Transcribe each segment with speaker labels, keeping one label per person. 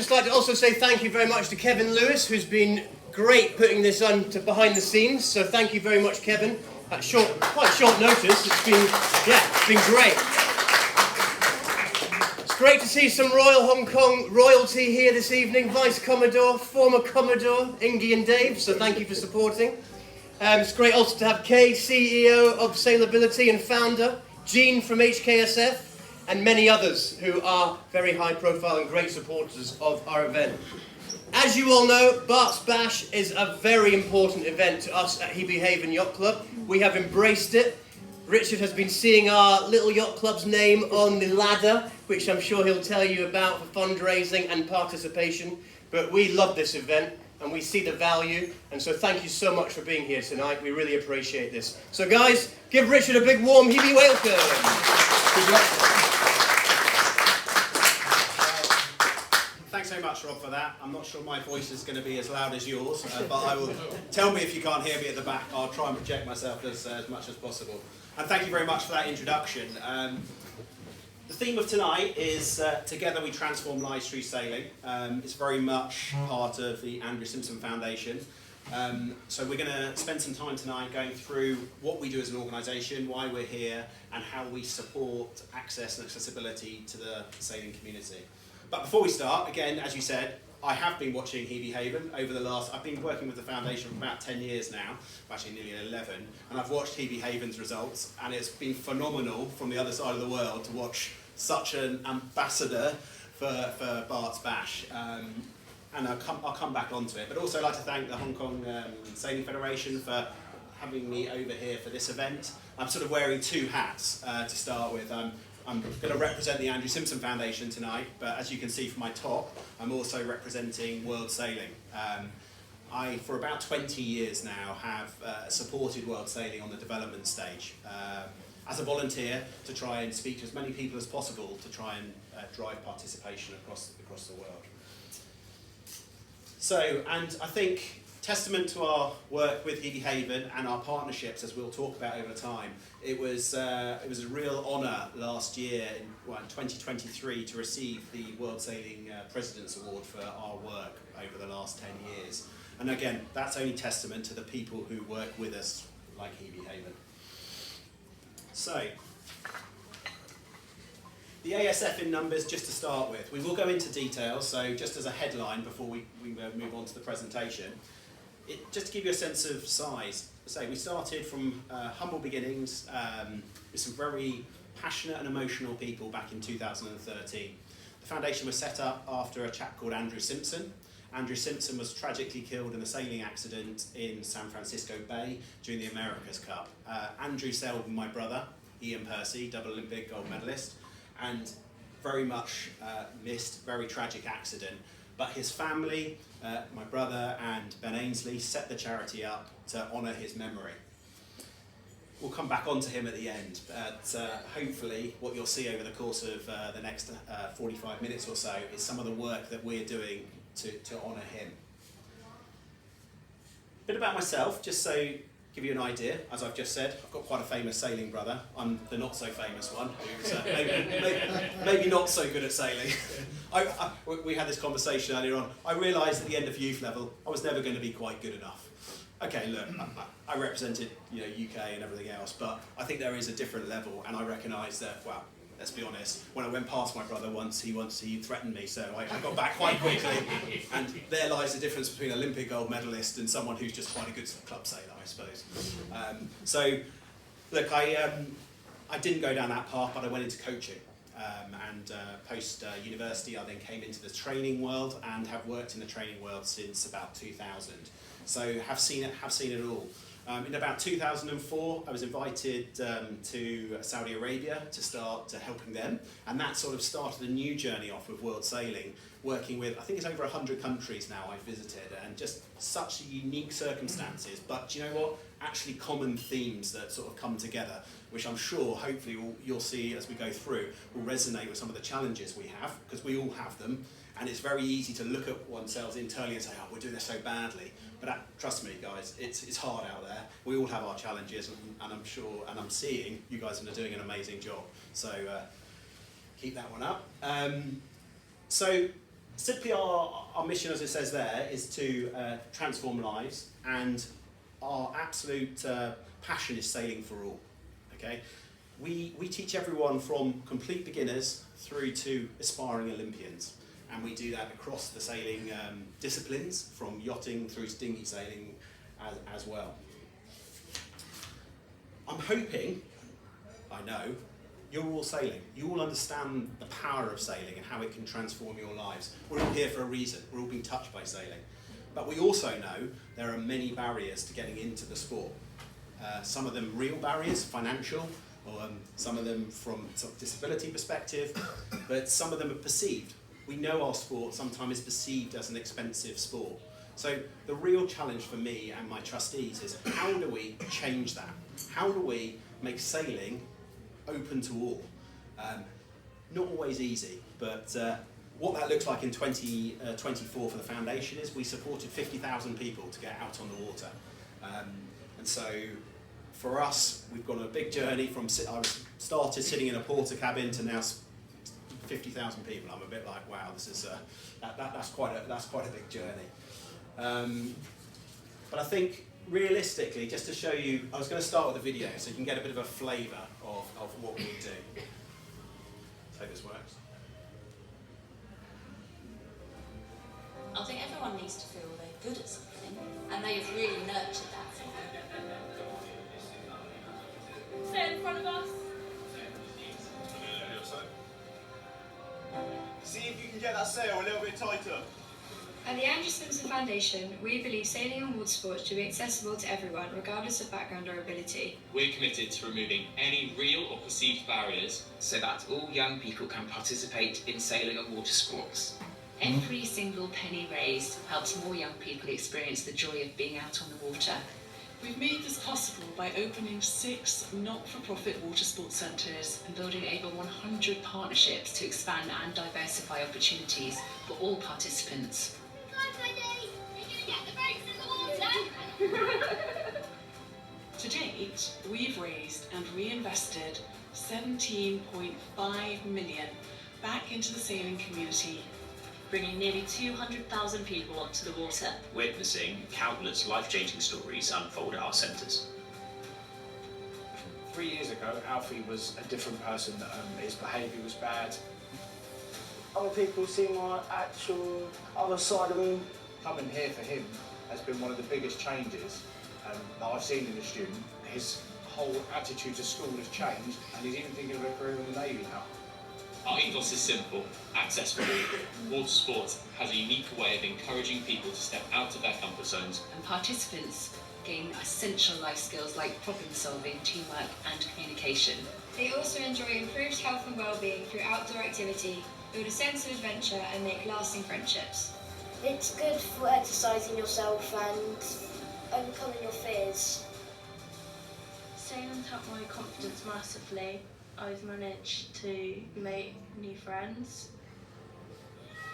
Speaker 1: just like to also say thank you very much to Kevin Lewis, who's been great putting this on to behind the scenes. So thank you very much, Kevin. At quite short notice, it's been great. It's great to see some Royal Hong Kong royalty here this evening. Vice Commodore, former Commodore, Ingy and Dave, so thank you for supporting. It's great also to have Kay, CEO of Sailability and founder, Jean from HKSF, and many others who are very high profile and great supporters of our event. As you all know, Bart's Bash is a very important event to us at Hebe Haven Yacht Club. We have embraced it. Richard has been seeing our little yacht club's name on the ladder, which I'm sure he'll tell you about for fundraising and participation. But we love this event and we see the value, and so thank you so much for being here tonight. We really appreciate this. So guys, give Richard a big warm Hebe welcome.
Speaker 2: Thanks so much, Rob, for that. I'm not sure my voice is going to be as loud as yours, but I will tell me if you can't hear me at the back. I'll try and project myself as much as possible. And thank you very much for that introduction. The theme of tonight is Together We Transform Lives Through Sailing. It's very much part of the Andrew Simpson Foundation. So we're going to spend some time tonight going through what we do as an organisation, why we're here, and how we support access and accessibility to the sailing community. But before we start, again, as you said, I have been watching Hebe Haven over the last, I've been working with the foundation for about 10 years now, actually nearly 11, and I've watched Hebe Haven's results, and it's been phenomenal from the other side of the world to watch such an ambassador for Bart's Bash. And I'll come back onto it, but also I'd like to thank the Hong Kong Sailing Federation for having me over here for this event. I'm sort of wearing two hats to start with. I'm going to represent the Andrew Simpson Foundation tonight, but as you can see from my top, I'm also representing World Sailing. I, for about 20 years now, have supported World Sailing on the development stage as a volunteer to try and speak to as many people as possible to try and drive participation across the world. So, and I think testament to our work with Hebe Haven and our partnerships, as we'll talk about over time, it was a real honour last year in 2023 to receive the World Sailing President's Award for our work over the last 10 years. And again, that's only testament to the people who work with us, like Hebe Haven. So, the ASF in numbers, just to start with. We will go into details, so just as a headline before we move on to the presentation. Just to give you a sense of size, we started from humble beginnings with some very passionate and emotional people back in 2013. The foundation was set up after a chap called Andrew Simpson. Andrew Simpson was tragically killed in a sailing accident in San Francisco Bay during the America's Cup. Andrew sailed with my brother, Iain Percy, double Olympic gold medalist, and very much missed, very tragic accident. But his family, my brother and Ben Ainsley, set the charity up to honour his memory. We'll come back onto him at the end, but hopefully what you'll see over the course of the next 45 minutes or so is some of the work that we're doing to honour him. A bit about myself, just so give you an idea. As I've just said, I've got quite a famous sailing brother. I'm the not so famous one, who's maybe not so good at sailing. We had this conversation earlier on. I realised at the end of youth level, I was never going to be quite good enough. Okay, look, I represented UK and everything else, but I think there is a different level, and I recognise that, well, let's be honest, when I went past my brother once, he threatened me, so I got back quite quickly, and there lies the difference between an Olympic gold medalist and someone who's just quite a good club sailor, I suppose. So, look, I didn't go down that path, but I went into coaching, and post-university I then came into the training world and have worked in the training world since about 2000. So have seen it all. In about 2004, I was invited to Saudi Arabia to start helping them, and that sort of started a new journey off with World Sailing, working with, I think it's over 100 countries now I've visited, and just such unique circumstances, but do you know what? Actually common themes that sort of come together, which I'm sure, hopefully, you'll see as we go through, will resonate with some of the challenges we have, because we all have them, and it's very easy to look at oneself internally and say, oh, we're doing this so badly. But trust me, guys, it's hard out there. We all have our challenges, and I'm sure, and I'm seeing you guys are doing an amazing job. So keep that one up. So Simply our mission, as it says there, is to transform lives, and our absolute passion is sailing for all. Okay, we teach everyone from complete beginners through to aspiring Olympians, and we do that across the sailing disciplines, from yachting through to dinghy sailing as well. I'm hoping, I know, you're all sailing. You all understand the power of sailing and how it can transform your lives. We're all here for a reason. We're all being touched by sailing. But we also know there are many barriers to getting into the sport. Some of them real barriers, financial, or some of them from sort of disability perspective, but some of them are perceived. We know our sport sometimes is perceived as an expensive sport. So the real challenge for me and my trustees is, how do we change that? How do we make sailing open to all? Not always easy, but what that looks like in 2024 for the foundation is we supported 50,000 people to get out on the water. And so for us, we've got a big journey from, I started sitting in a porter cabin to now 50,000 people. I'm a bit like, wow, this is that's quite a big journey. But I think realistically, just to show you, I was going to start with a video so you can get a bit of a flavour of what we do. So this works.
Speaker 3: I think everyone needs to feel they're good at something, and they've really nurtured that for them.
Speaker 4: Stay in front of us.
Speaker 5: See if you can get that sail a little bit tighter.
Speaker 4: At the Andrew Simpson Foundation, we believe sailing and water sports should be accessible to everyone, regardless of background or ability.
Speaker 6: We're committed to removing any real or perceived barriers
Speaker 7: so that all young people can participate in sailing and water sports.
Speaker 8: Every single penny raised helps more young people experience the joy of being out on the water.
Speaker 9: We've made this possible by opening 6 not-for-profit water sports centres
Speaker 8: And building over 100 partnerships to expand and diversify opportunities for all participants.
Speaker 9: To date, we've raised and reinvested 17.5 million back into the sailing community,
Speaker 3: Bringing nearly 200,000 people onto the water.
Speaker 10: Witnessing countless life-changing stories unfold at our centres.
Speaker 11: 3 years ago, Alfie was a different person. His behaviour was bad.
Speaker 12: Other people see my actual other side of him.
Speaker 11: Coming here for him has been one of the biggest changes that I've seen in a student. His whole attitude to school has changed, and he's even thinking of a career in the Navy now.
Speaker 6: Our ethos is simple, accessible. Water sports has a unique way of encouraging people to step out of their comfort zones.
Speaker 8: And participants gain essential life skills like problem solving, teamwork and communication.
Speaker 4: They also enjoy improved health and well-being through outdoor activity, build a sense of adventure and make lasting friendships.
Speaker 13: It's good for exercising yourself and overcoming your fears.
Speaker 14: Sailing's helped my confidence massively. I've managed to make new friends.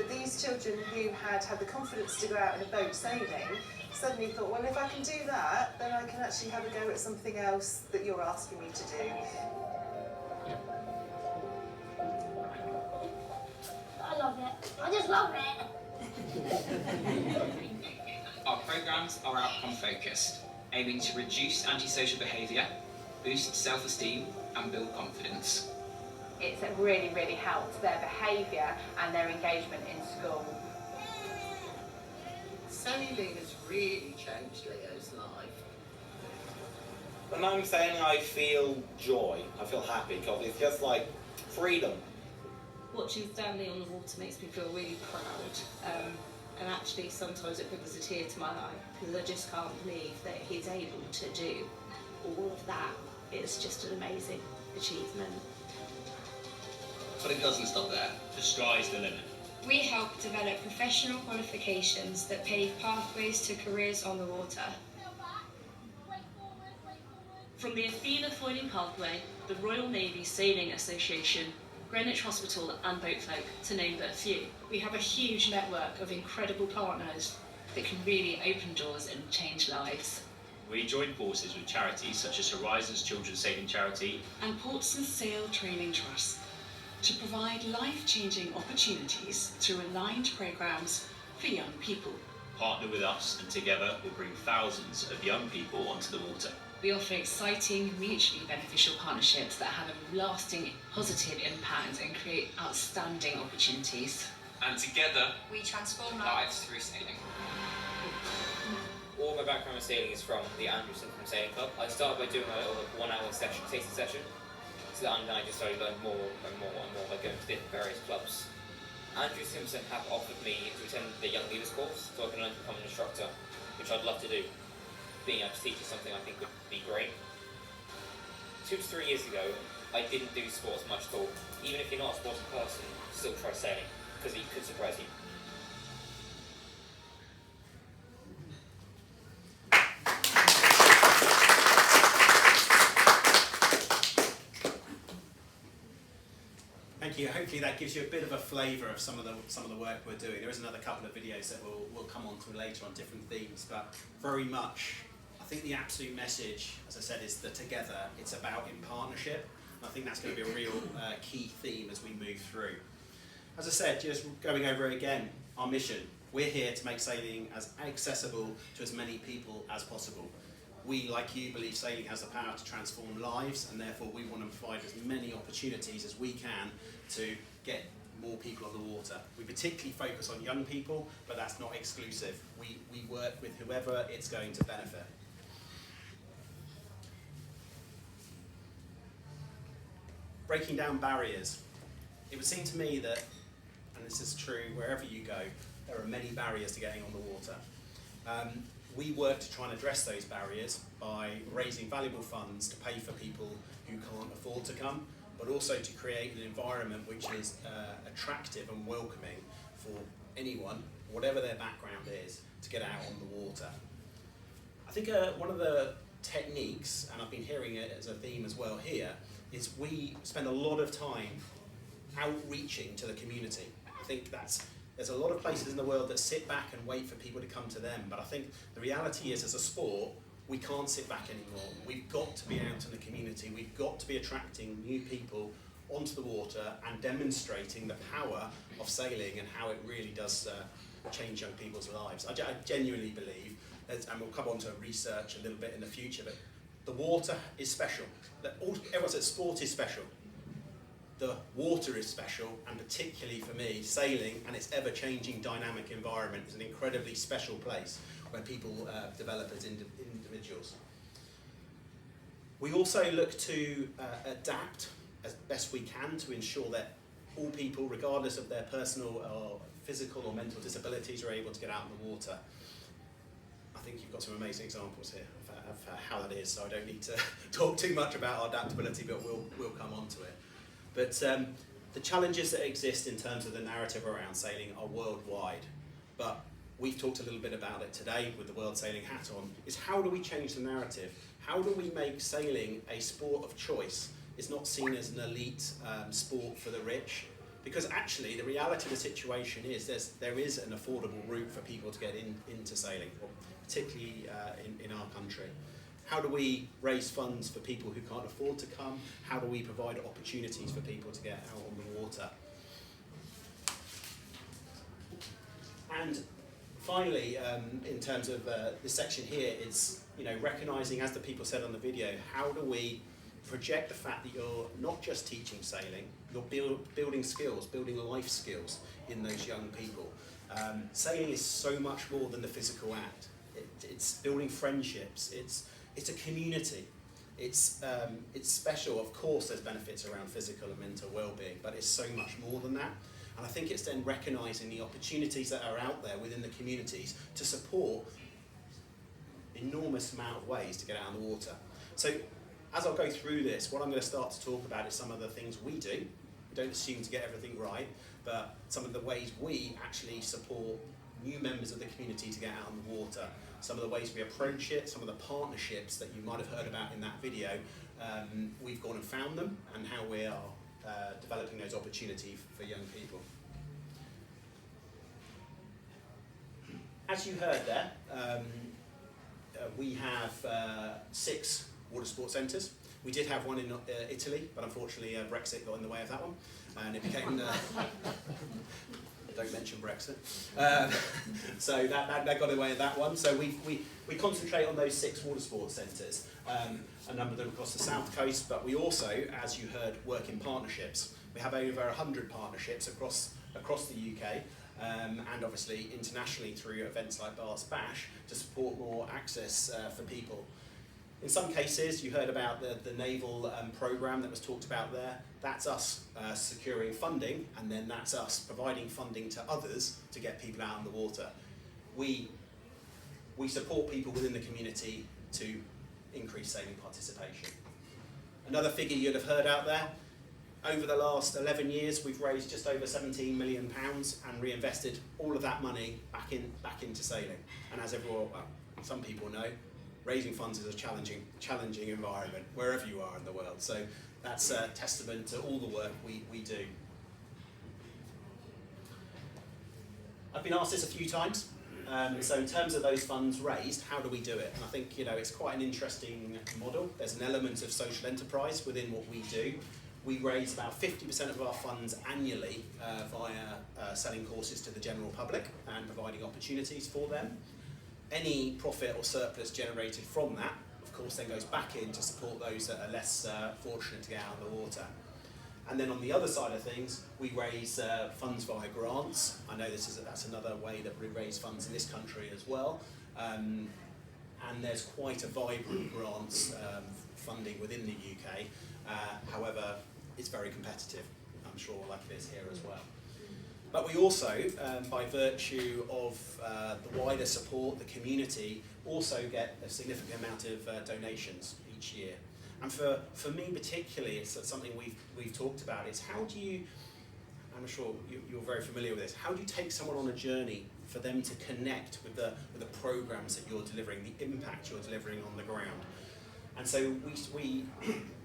Speaker 15: These children who had the confidence to go out in a boat sailing suddenly thought, well, if I can do that, then I can actually have a go at something else that you're asking me to do.
Speaker 13: I love it. I just love it.
Speaker 7: Our programmes are outcome focused, aiming to reduce antisocial behaviour, boost self-esteem and build confidence.
Speaker 16: It's really helped their behaviour and their engagement in school.
Speaker 17: Sailing has really changed Leo's life.
Speaker 18: When I'm sailing, I feel joy, I feel happy, because it's just like freedom.
Speaker 3: Watching Stanley on the water makes me feel really proud. And actually sometimes it brings a tear to my eye because I just can't believe that he's able to do all of that. It's just an amazing achievement.
Speaker 6: But it doesn't stop there. The sky's the limit.
Speaker 4: We help develop professional qualifications that pave pathways to careers on the water.
Speaker 3: From the Athena Foiling Pathway, the Royal Navy Sailing Association, Greenwich Hospital and Boatfolk, to name but a few. We have a huge network of incredible partners
Speaker 8: that can really open doors and change lives.
Speaker 10: We join forces with charities such as Horizons Children's Sailing Charity
Speaker 9: and Portsmouth Sail Training Trust. to provide life-changing opportunities through aligned programmes for young people.
Speaker 10: Partner with us and together we'll bring thousands of young people onto the water.
Speaker 8: We offer exciting, mutually beneficial partnerships that have a lasting positive impact and create outstanding opportunities.
Speaker 6: And together,
Speaker 4: We transform
Speaker 7: Lives through sailing. All my background in sailing is from the Andrew Simpson Sailing Club. I started by doing a little 1 hour session, tasting session, so that I just started learning more and more and more by going to different various clubs. Andrew Simpson have offered me to attend the Young Leaders course so I can learn to become an instructor, which I'd love to do. Being able to teach is something I think would be great. 2 to 3 years ago, I didn't do sports much at all. Even if you're not a sports person, still try sailing, because it could surprise you.
Speaker 2: Thank you. Hopefully that gives you a bit of a flavour of some of the work we're doing. There is another couple of videos that we'll come on to later on different themes, but very much I think the absolute message, as I said, is that together it's about in partnership. And I think that's going to be a real key theme as we move through. As I said, just going over again, our mission. We're here to make sailing as accessible to as many people as possible. We, like you, believe sailing has the power to transform lives, and therefore we want to provide as many opportunities as we can to get more people on the water. We particularly focus on young people, but that's not exclusive. We work with whoever it's going to benefit. Breaking down barriers. It would seem to me that, and this is true wherever you go, there are many barriers to getting on the water. We work to try and address those barriers by raising valuable funds to pay for people who can't afford to come, but also to create an environment which is attractive and welcoming for anyone, whatever their background is, to get out on the water. I think one of the techniques, and I've been hearing it as a theme as well here, is we spend a lot of time outreaching to the community. I think there's a lot of places in the world that sit back and wait for people to come to them, but I think the reality is, as a sport, we can't sit back anymore. We've got to be out in the community. We've got to be attracting new people onto the water and demonstrating the power of sailing and how it really does change young people's lives. I genuinely believe, and we'll come on to research a little bit in the future, but the water is special. Everyone says sport is special. The water is special, and particularly for me, sailing and its ever-changing dynamic environment is an incredibly special place where people develop as individuals. We also look to adapt as best we can to ensure that all people, regardless of their personal or physical or mental disabilities, are able to get out in the water. I think you've got some amazing examples here of how that is, so I don't need to talk too much about our adaptability, but we'll come on to it. But the challenges that exist in terms of the narrative around sailing are worldwide. But we've talked a little bit about it today with the World Sailing hat on, is how do we change the narrative? How do we make sailing a sport of choice? It's not seen as an elite sport for the rich. Because actually the reality of the situation is there is an affordable route for people to get into sailing, particularly in our country. How do we raise funds for people who can't afford to come? How do we provide opportunities for people to get out on the water? And finally, in terms of this section here, is recognising, as the people said on the video, how do we project the fact that you're not just teaching sailing, you're building skills, building life skills in those young people. Sailing is so much more than the physical act. It's building friendships. It's a community. It's special. Of course, there's benefits around physical and mental well-being, but it's so much more than that. And I think it's then recognising the opportunities that are out there within the communities to support enormous amount of ways to get out on the water. So as I'll go through this, what I'm going to start to talk about is some of the things we do. We don't assume to get everything right, but some of the ways we actually support new members of the community to get out on the water. Some of the ways we approach it, some of the partnerships that you might have heard about in that video, we've gone and found them, and how we are developing those opportunities for young people. As you heard there, we have 6 water sports centres. We did have one in Italy, but unfortunately Brexit got in the way of that one, and it became... don't mention Brexit. So that got in the way of that one. So we concentrate on those 6 water sports centres, a number of them across the south coast, but we also, as you heard, work in partnerships. We have over 100 partnerships across the UK, and obviously internationally through events like Bath's Bash to support more access for people. In some cases, you heard about the naval programme that was talked about there. That's us securing funding, and then that's us providing funding to others to get people out on the water. We support people within the community to increase sailing participation. Another figure you'd have heard out there, over the last 11 years, we've raised just over £17 million and reinvested all of that money back into sailing. And as everyone, well, some people know, raising funds is a challenging environment wherever you are in the world. So that's a testament to all the work we do. I've been asked this a few times. So in terms of those funds raised, how do we do it? And I think it's quite an interesting model. There's an element of social enterprise within what we do. We raise about 50% of our funds annually via selling courses to the general public and providing opportunities for them. Any profit or surplus generated from that, of course, then goes back in to support those that are less fortunate to get out of the water. And then on the other side of things, we raise funds via grants. I know that's another way that we raise funds in this country as well. And there's quite a vibrant grants funding within the UK. However, it's very competitive, I'm sure, like it is here as well. But we also, by virtue of the wider support, the community, also get a significant amount of donations each year. And for me particularly, it's something we've talked about, is how do you, I'm sure you're very familiar with this, how do you take someone on a journey for them to connect with the programs that you're delivering, the impact you're delivering on the ground? And so we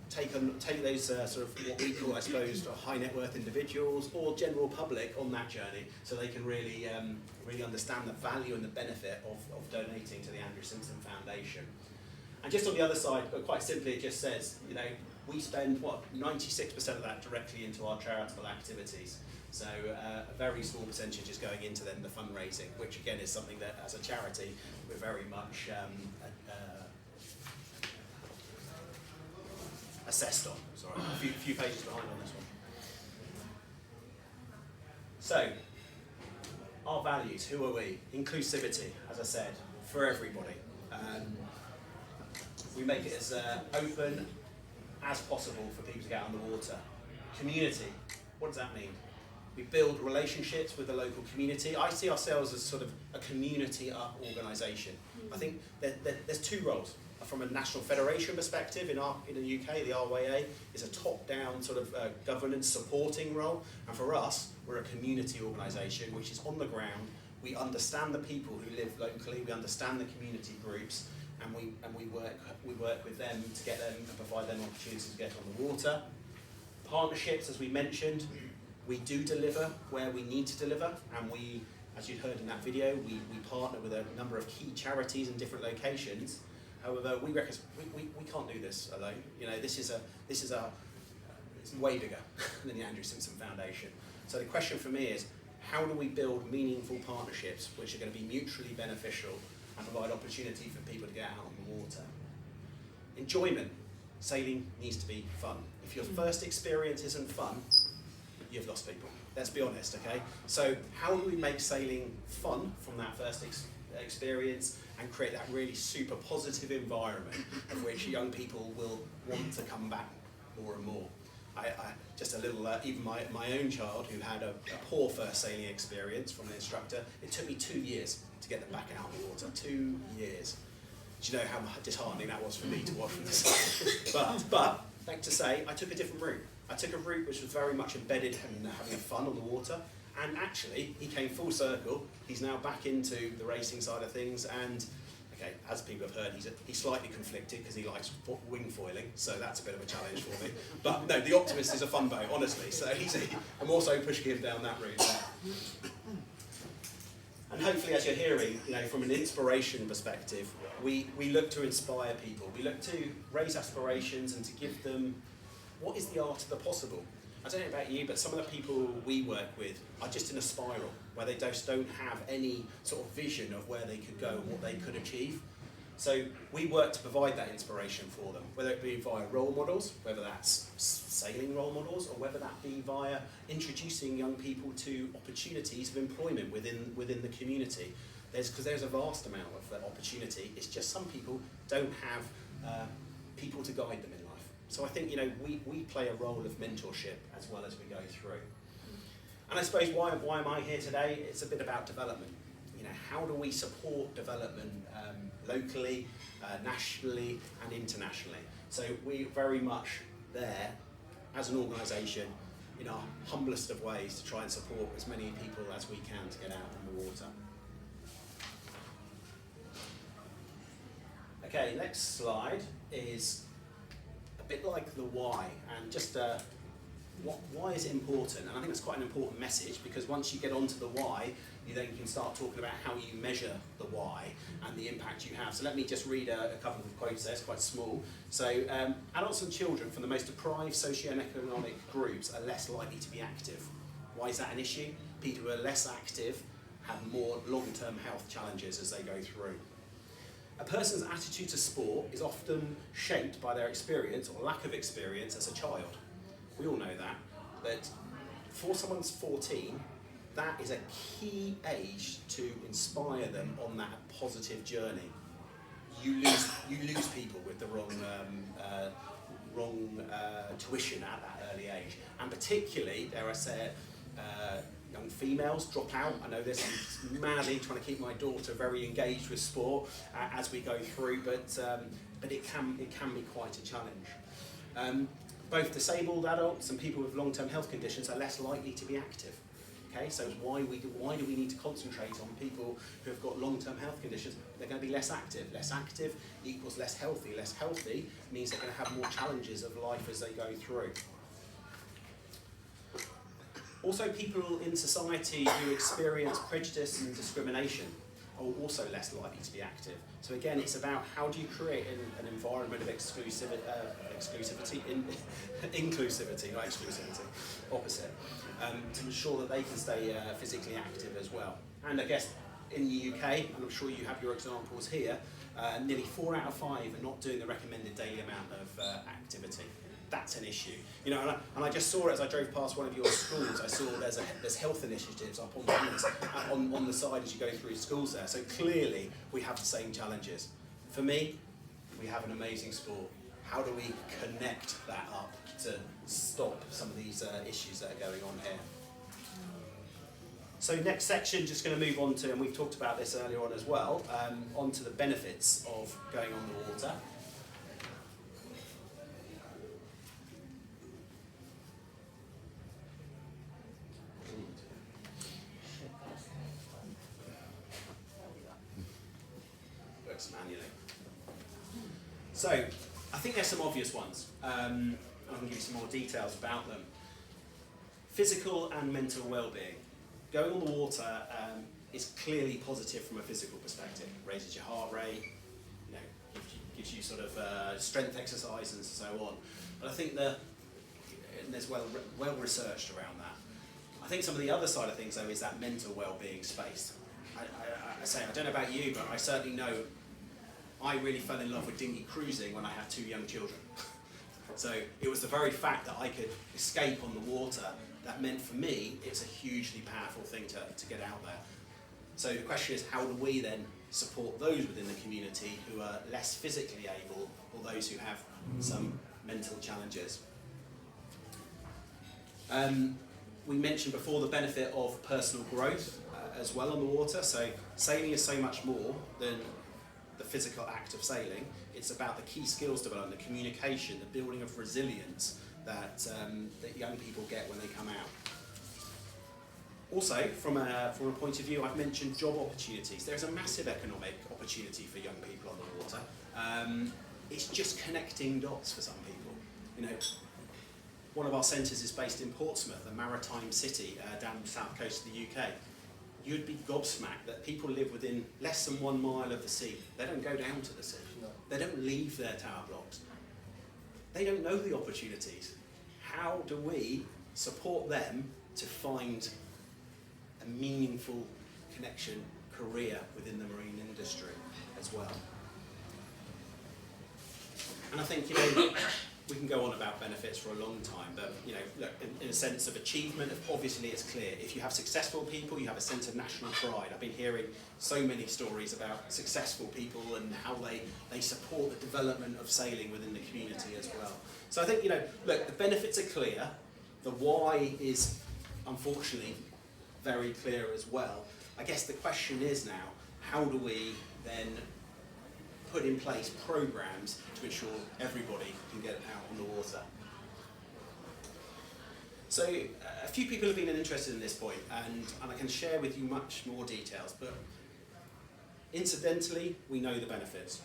Speaker 2: take those sort of what we call, I suppose, high net worth individuals or general public on that journey, so they can really understand the value and the benefit of donating to the Andrew Simpson Foundation. And just on the other side, quite simply, it just says, we spend 96% of that directly into our charitable activities. So a very small percentage is going into then the fundraising, which again is something that as a charity we're very much assessed on. Sorry, a few pages behind on this one. So, our values, who are we? Inclusivity, as I said, for everybody. We make it as open as possible for people to get on the water. Community, what does that mean? We build relationships with the local community. I see ourselves as sort of a community-up organisation. I think there's 2 roles. From a national federation perspective, in the UK, the RYA is a top-down sort of governance supporting role, and for us, we're a community organisation which is on the ground. We understand the people who live locally, we understand the community groups, and we work with them to get them and provide them opportunities to get on the water. Partnerships, as we mentioned, we do deliver where we need to deliver, and we, as you heard in that video, we partner with a number of key charities in different locations. However, we reckon we can't do this alone. This is it's way bigger than the Andrew Simpson Foundation. So the question for me is, how do we build meaningful partnerships which are going to be mutually beneficial and provide opportunity for people to get out on the water? Enjoyment. Sailing needs to be fun. If your first experience isn't fun, you've lost people. Let's be honest, okay? So how do we make sailing fun from that first experience and create that really super positive environment of which young people will want to come back more and more? Just a little, even my own child who had a poor first sailing experience from an instructor, it took me 2 years to get them back out of the water. 2 years. Do you know how disheartening that was for me to watch from the side? But, like to say, I took a different route. I took a route which was very much embedded in having fun on the water, and actually, he came full circle. He's now back into the racing side of things, and okay, as people have heard, he's slightly conflicted because he likes wing foiling, so that's a bit of a challenge for me. But no, the Optimist is a fun boat, honestly. So I'm also pushing him down that route. And hopefully, as you're hearing, from an inspiration perspective, we look to inspire people. We look to raise aspirations and to give them what is the art of the possible. I don't know about you, but some of the people we work with are just in a spiral where they just don't have any sort of vision of where they could go and what they could achieve. So we work to provide that inspiration for them, whether it be via role models, whether that's sailing role models, or whether that be via introducing young people to opportunities of employment within the community. Because there's a vast amount of opportunity. It's just some people don't have people to guide them in life. So I think we play a role of mentorship as well as we go through. And I suppose why am I here today? It's a bit about development. How do we support development locally, nationally and internationally? So we're very much there as an organisation in our humblest of ways to try and support as many people as we can to get out on the water. Okay, next slide is a bit like the why, and just why is it important? And I think that's quite an important message, because once you get onto the why, you then can start talking about how you measure the why and the impact you have. So let me just read a couple of quotes there, it's quite small. So adults and children from the most deprived socio-economic groups are less likely to be active. Why is that an issue? People who are less active have more long-term health challenges as they go through. A person's attitude to sport is often shaped by their experience or lack of experience as a child. We all know that, but for someone's 14, that is a key age to inspire them on that positive journey. You lose people with the wrong tuition at that early age, and particularly, dare I say it, young females drop out. I know this, I'm madly trying to keep my daughter very engaged with sport as we go through, but it can be quite a challenge. Both disabled adults and people with long-term health conditions are less likely to be active. Okay, so why do we need to concentrate on people who have got long-term health conditions? They're going to be less active. Less active equals less healthy. Less healthy means they're going to have more challenges of life as they go through. Also, people in society who experience prejudice and discrimination are also less likely to be active. So again, it's about how do you create an environment of inclusivity, not exclusivity, opposite, to ensure that they can stay physically active as well. And I guess in the UK, and I'm sure you have your examples here, nearly 4 out of 5 are not doing the recommended daily amount of activity. That's an issue, and I just saw it as I drove past one of your schools. I saw there's health initiatives up on the side as you go through schools there. So clearly we have the same challenges. For me, we have an amazing sport. How do we connect that up to stop some of these issues that are going on here? So next section, just going to move on to, and we've talked about this earlier on as well, onto the benefits of going on the water. Manually. So, I think there's some obvious ones. I'm going to give you some more details about them. Physical and mental well-being. Going on the water is clearly positive from a physical perspective. Raises your heart rate, gives you sort of strength exercise and so on. But I think there's well researched around that. I think some of the other side of things though is that mental well-being space. I don't know about you, but I certainly know I really fell in love with dinghy cruising when I had 2 young children. So it was the very fact that I could escape on the water that meant for me it's a hugely powerful thing to get out there. So the question is, how do we then support those within the community who are less physically able, or those who have some mental challenges? We mentioned before the benefit of personal growth as well on the water. So sailing is so much more than the physical act of sailing. It's about the key skills development, the communication, the building of resilience that young people get when they come out. Also, from a point of view, I've mentioned job opportunities. There's a massive economic opportunity for young people on the water. It's just connecting dots for some people. One of our centres is based in Portsmouth, a maritime city down the south coast of the UK. you'd be gobsmacked that people live within less than 1 mile of the sea. They don't go down to the sea.
Speaker 1: No.
Speaker 2: They don't leave their tower blocks. They don't know the opportunities. How do we support them to find a meaningful connection, career within the marine industry as well? And I think, we can go on about benefits for a long time, but look, in a sense of achievement, obviously it's clear. If you have successful people, you have a sense of national pride. I've been hearing so many stories about successful people and how they support the development of sailing within the community as well. So I think, look, the benefits are clear. The why is, unfortunately, very clear as well. I guess the question is now, how do we then put in place programs to ensure everybody can get out on the water? So a few people have been interested in this point, and I can share with you much more details, but incidentally, we know the benefits.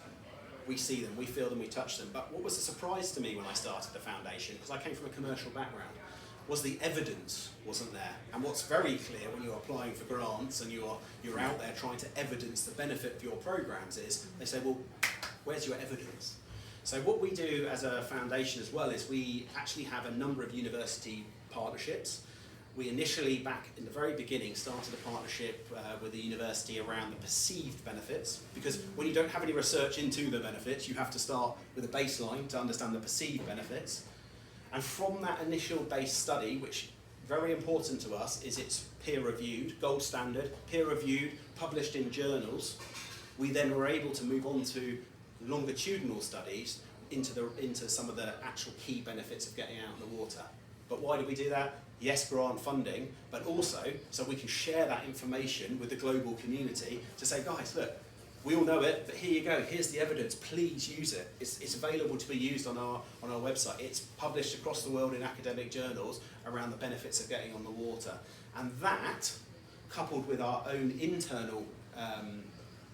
Speaker 2: We see them, we feel them, we touch them. But what was a surprise to me when I started the foundation, because I came from a commercial background, was the evidence wasn't there. And what's very clear when you're applying for grants and you're out there trying to evidence the benefit of your programs is, they say, well, where's your evidence? So what we do as a foundation as well is we actually have a number of university partnerships. We initially, back in the very beginning, started a partnership with the university around the perceived benefits, because when you don't have any research into the benefits, you have to start with a baseline to understand the perceived benefits. And from that initial base study, which very important to us is it's peer-reviewed, gold standard, peer-reviewed, published in journals, we then were able to move on to longitudinal studies into some of the actual key benefits of getting out in the water. But why did we do that? Yes, grant funding, but also so we can share that information with the global community to say, guys, look, we all know it, but here you go, here's the evidence, please use it. It's available to be used on our website. It's published across the world in academic journals around the benefits of getting on the water. And that, coupled with our own internal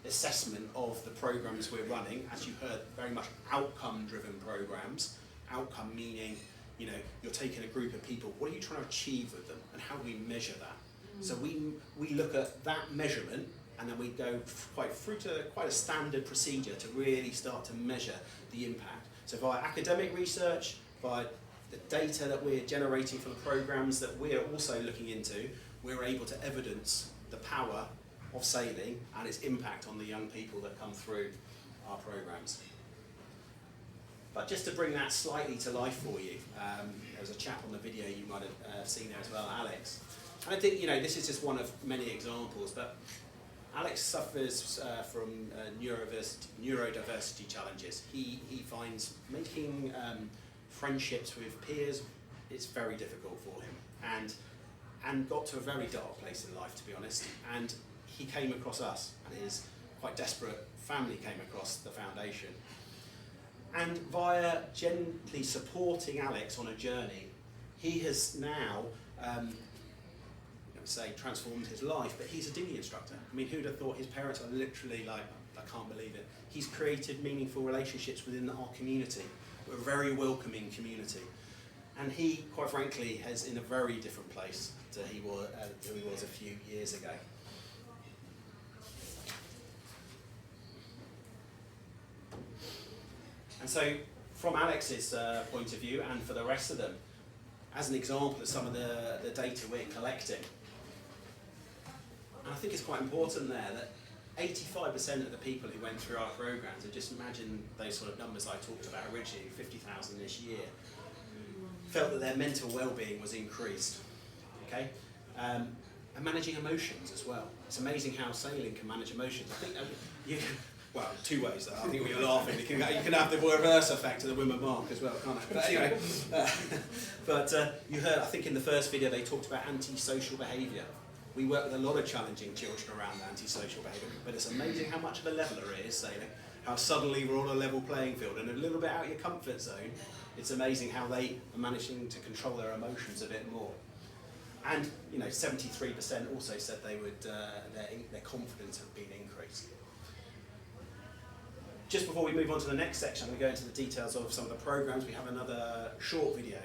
Speaker 2: assessment of the programs we're running, as you heard, very much outcome-driven programs. Outcome meaning, you're taking a group of people, what are you trying to achieve with them, and how do we measure that? So we look at that measurement, and then we go quite a standard procedure to really start to measure the impact. So via academic research, via the data that we're generating for the programs that we're also looking into, we're able to evidence the power of sailing and its impact on the young people that come through our programs. But just to bring that slightly to life for you, there's a chap on the video you might have seen there as well, Alex. And I think, this is just one of many examples, but Alex suffers from neurodiversity challenges. He finds making friendships with peers, it's very difficult for him, and got to a very dark place in life, to be honest. And he came across us, and his quite desperate family came across the foundation. And via gently supporting Alex on a journey, he has now transformed his life, but he's a dinghy instructor. I mean, who'd have thought his parents are literally like, I can't believe it. He's created meaningful relationships within our community. We're a very welcoming community. And he, quite frankly, is in a very different place to who he was a few years ago. And so, from Alex's point of view, and for the rest of them, as an example of some of the data we're collecting, and I think it's quite important there that 85% of the people who went through our programs, and just imagine those sort of numbers I talked about originally, 50,000 this year, felt that their mental well-being was increased. Okay, and managing emotions as well. It's amazing how sailing can manage emotions. I think well, two ways though. I think when you're laughing, you can have the reverse effect of the Wim Mark as well, can't it? But anyway, you heard, I think in the first video they talked about antisocial behaviour. We work with a lot of challenging children around antisocial behaviour, but it's amazing how much of a leveller it is sailing. How suddenly we're on a level playing field and a little bit out of your comfort zone. It's amazing how they are managing to control their emotions a bit more. And 73% also said they would their confidence had been increased. Just before we move on to the next section, I'm going to go into the details of some of the programs. We have another short video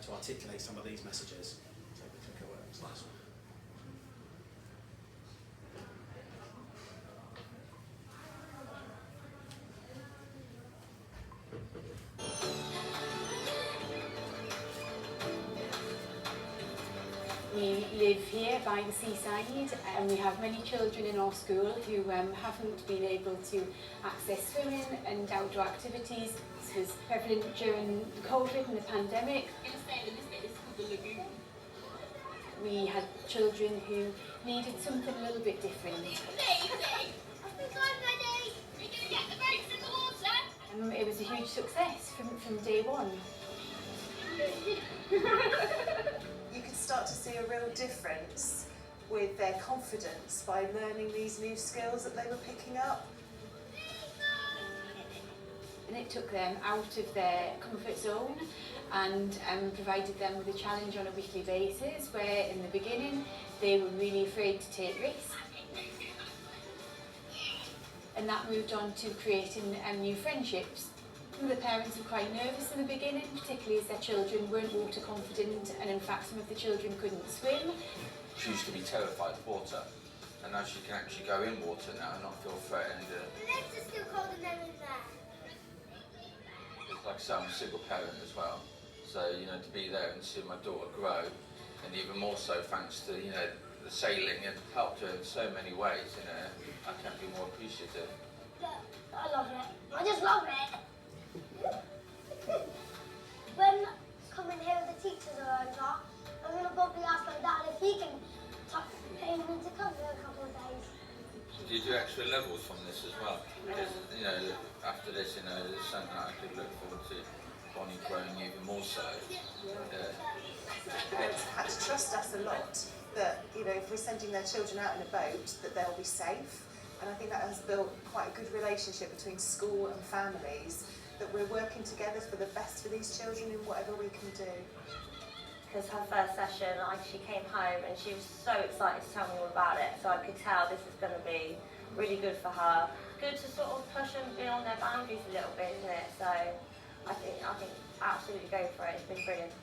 Speaker 2: to articulate some of these messages. So the clicker works. Nice one.
Speaker 19: live here by the seaside, and we have many children in our school who haven't been able to access swimming and outdoor activities. This was prevalent during COVID and the pandemic. We had children who needed something a little bit different. It was a huge success from day one.
Speaker 15: You could start to see a real difference with their confidence by learning these new skills that they were picking up.
Speaker 19: And it took them out of their comfort zone and provided them with a challenge on a weekly basis, where in the beginning they were really afraid to take risks. And that moved on to creating new friendships. Some of the parents were quite nervous in the beginning, particularly as their children weren't water confident, and in fact some of the children couldn't swim.
Speaker 20: She used to be terrified of water, and now she can actually go in water now and not feel threatened.
Speaker 13: The legs are still cold and they're in there.
Speaker 20: It's like I say, I'm a single parent as well, so to be there and see my daughter grow, and even more so thanks to the sailing, it helped her in so many ways. I can't be more appreciative.
Speaker 13: I love it. I just love it. When coming here with the teachers are over, I'm going to probably ask my dad if he can pay me to come here a couple of days.
Speaker 20: Do you do extra levels from this as well? Because, after this, there's something that I could look forward to Bonnie growing even more so. Yeah.
Speaker 15: Parents had to trust us a lot that, if we're sending their children out in a boat, that they'll be safe. And I think that has built quite a good relationship between school and families, that we're working together for the best for these children in whatever we can do.
Speaker 14: Because her first session, she came home and she was so excited to tell me all about it, so I could tell this is going to be really good for her. Good to sort of push them beyond their boundaries a little bit, isn't it? So I think absolutely go for it. It's been brilliant.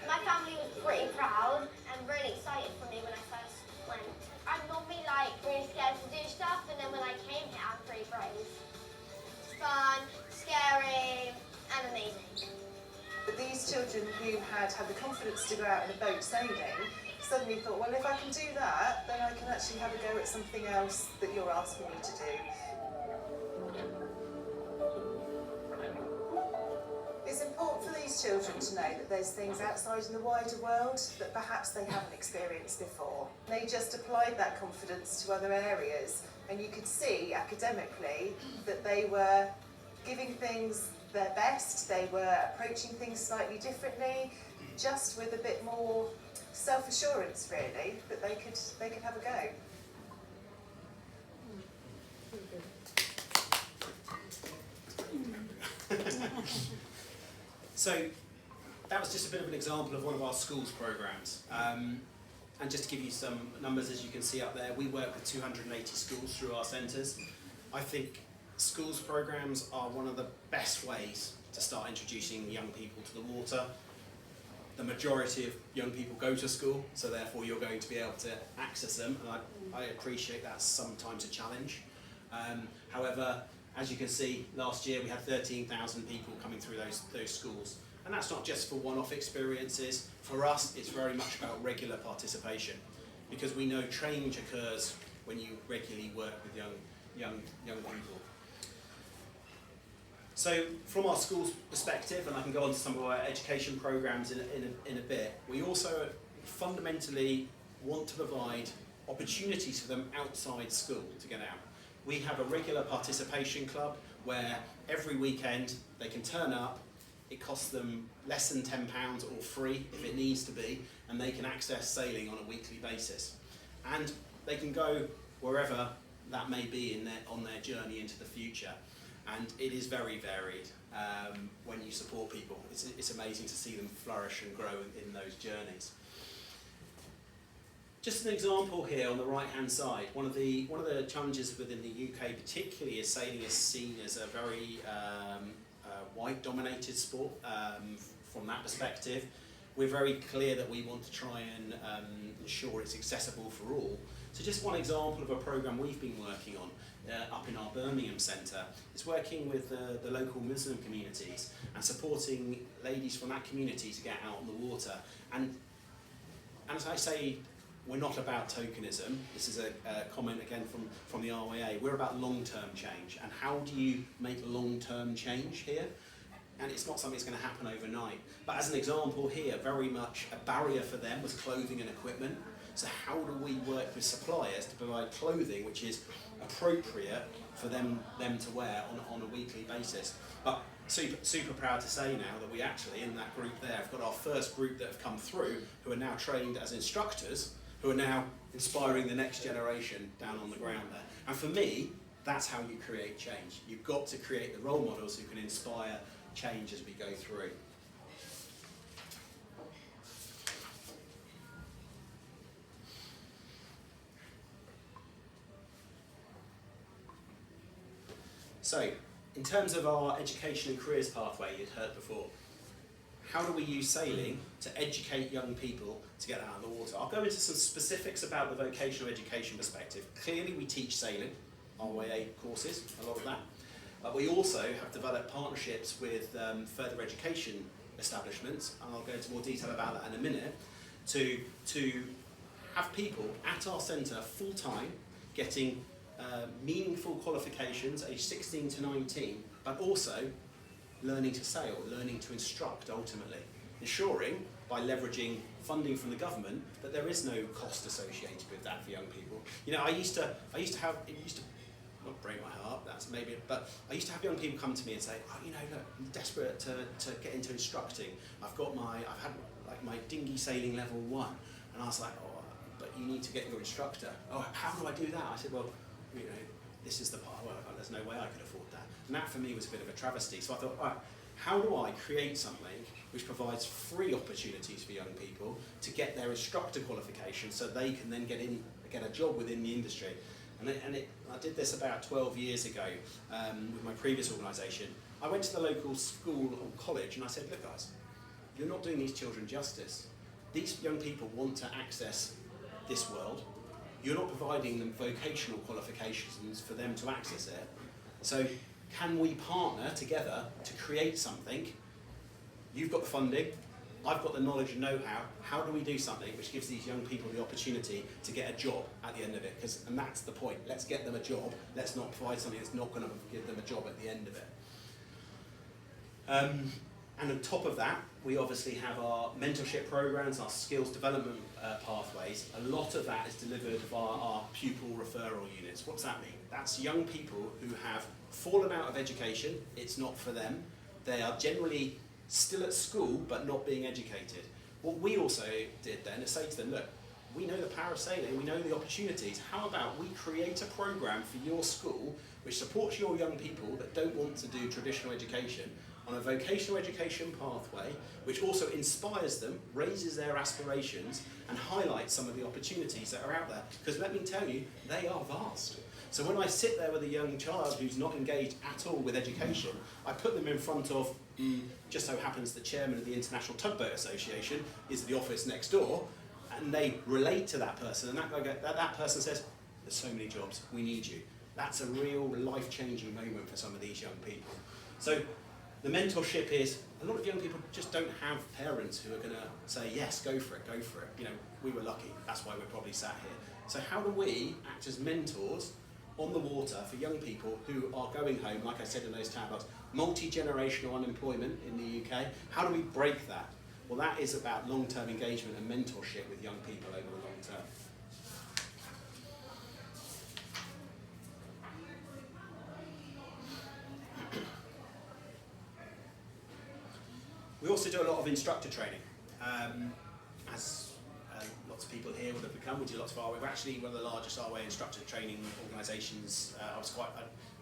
Speaker 13: My family was pretty proud and really excited for me when I first went. I'm normally really scared to do stuff, and then when I came here, I'm pretty brave. It's fun, scary, and amazing.
Speaker 15: But these children who had the confidence to go out in a boat sailing suddenly thought, well, if I can do that, then I can actually have a go at something else that you're asking me to do. It's important for these children to know that there's things outside in the wider world that perhaps they haven't experienced before. They just applied that confidence to other areas, and you could see academically that they were giving things their best, they were approaching things slightly differently, just with a bit more self-assurance really, that they could have a go.
Speaker 2: So that was just a bit of an example of one of our schools programs. And just to give you some numbers, as you can see up there, we work with 280 schools through our centres. I think schools programs are one of the best ways to start introducing young people to the water. The majority of young people go to school, so therefore you're going to be able to access them, and I appreciate that's sometimes a challenge. However, as you can see, last year we had 13,000 people coming through those schools. And that's not just for one-off experiences. For us, it's very much about regular participation, because we know change occurs when you regularly work with young people. So from our school's perspective, and I can go on to some of our education programs in a bit, we also fundamentally want to provide opportunities for them outside school to get out. We have a regular participation club where every weekend they can turn up. It costs them less than £10 or free if it needs to be, and they can access sailing on a weekly basis. And they can go wherever that may be on their journey into the future. And it is very varied when you support people. It's amazing to see them flourish and grow in those journeys. Just an example here on the right-hand side. One of the challenges within the UK particularly is sailing is seen as a very white-dominated sport. From that perspective, we're very clear that we want to try and ensure it's accessible for all. So just one example of a programme we've been working on up in our Birmingham centre is working with the local Muslim communities and supporting ladies from that community to get out on the water. And as I say, we're not about tokenism. This is a comment again from the RYA. We're about long-term change. And how do you make long-term change here? And it's not something that's going to happen overnight. But as an example here, very much a barrier for them was clothing and equipment. So how do we work with suppliers to provide clothing which is appropriate for them to wear on a weekly basis? But super proud to say now that we actually, in that group there, have got our first group that have come through who are now trained as instructors, who are now inspiring the next generation down on the ground there. And for me, that's how you create change. You've got to create the role models who can inspire change as we go through. So, in terms of our education and careers pathway you'd heard before, how do we use sailing to educate young people to get out of the water? I'll go into some specifics about the vocational education perspective. Clearly we teach sailing, RYA courses, a lot of that. But we also have developed partnerships with further education establishments, and I'll go into more detail about that in a minute, to have people at our centre full-time getting meaningful qualifications, aged 16 to 19, but also learning to sail, learning to instruct ultimately, ensuring by leveraging funding from the government that there is no cost associated with that for young people. You know, I used to have, it used to not break my heart, that's maybe, but I used to have young people come to me and say, oh, you know, look, I'm desperate to get into instructing. I've had like my dinghy sailing level 1, and I was like, oh, but you need to get your instructor. Oh, how do I do that? I said, well, you know, this is the part, well, there's no way I could afford that. And that for me was a bit of a travesty. So I thought, all right, how do I create something which provides free opportunities for young people to get their instructor qualification so they can then get a job within the industry? And I did this about 12 years ago with my previous organisation. I went to the local school or college and I said, look guys, you're not doing these children justice. These young people want to access this world. You're not providing them vocational qualifications for them to access it. So can we partner together to create something? You've got the funding, I've got the knowledge and know-how. How do we do something which gives these young people the opportunity to get a job at the end of it? And that's the point. Let's get them a job. Let's not provide something that's not going to give them a job at the end of it. And on top of that, we obviously have our mentorship programs, our skills development pathways. A lot of that is delivered via our pupil referral units. What's that mean? That's young people who have fallen out of education. It's not for them. They are generally still at school but not being educated. What we also did then is say to them, look, we know the power of sailing, we know the opportunities. How about we create a program for your school which supports your young people that don't want to do traditional education on a vocational education pathway, which also inspires them, raises their aspirations, and highlights some of the opportunities that are out there. Because let me tell you, they are vast. So when I sit there with a young child who's not engaged at all with education, I put them in front of, just so happens the chairman of the International Tugboat Association is at the office next door, and they relate to that person, and that person says, there's so many jobs, we need you. That's a real life-changing moment for some of these young people. So the mentorship is, a lot of young people just don't have parents who are going to say, yes, go for it, go for it. You know, we were lucky, that's why we're probably sat here. So how do we act as mentors on the water for young people who are going home, like I said in those tabloids, multi-generational unemployment in the UK? How do we break that? Well, that is about long-term engagement and mentorship with young people over the long term. We also do a lot of instructor training. As lots of people here would have become, we do lots of RWA. We're actually one of the largest RWA instructor training organisations.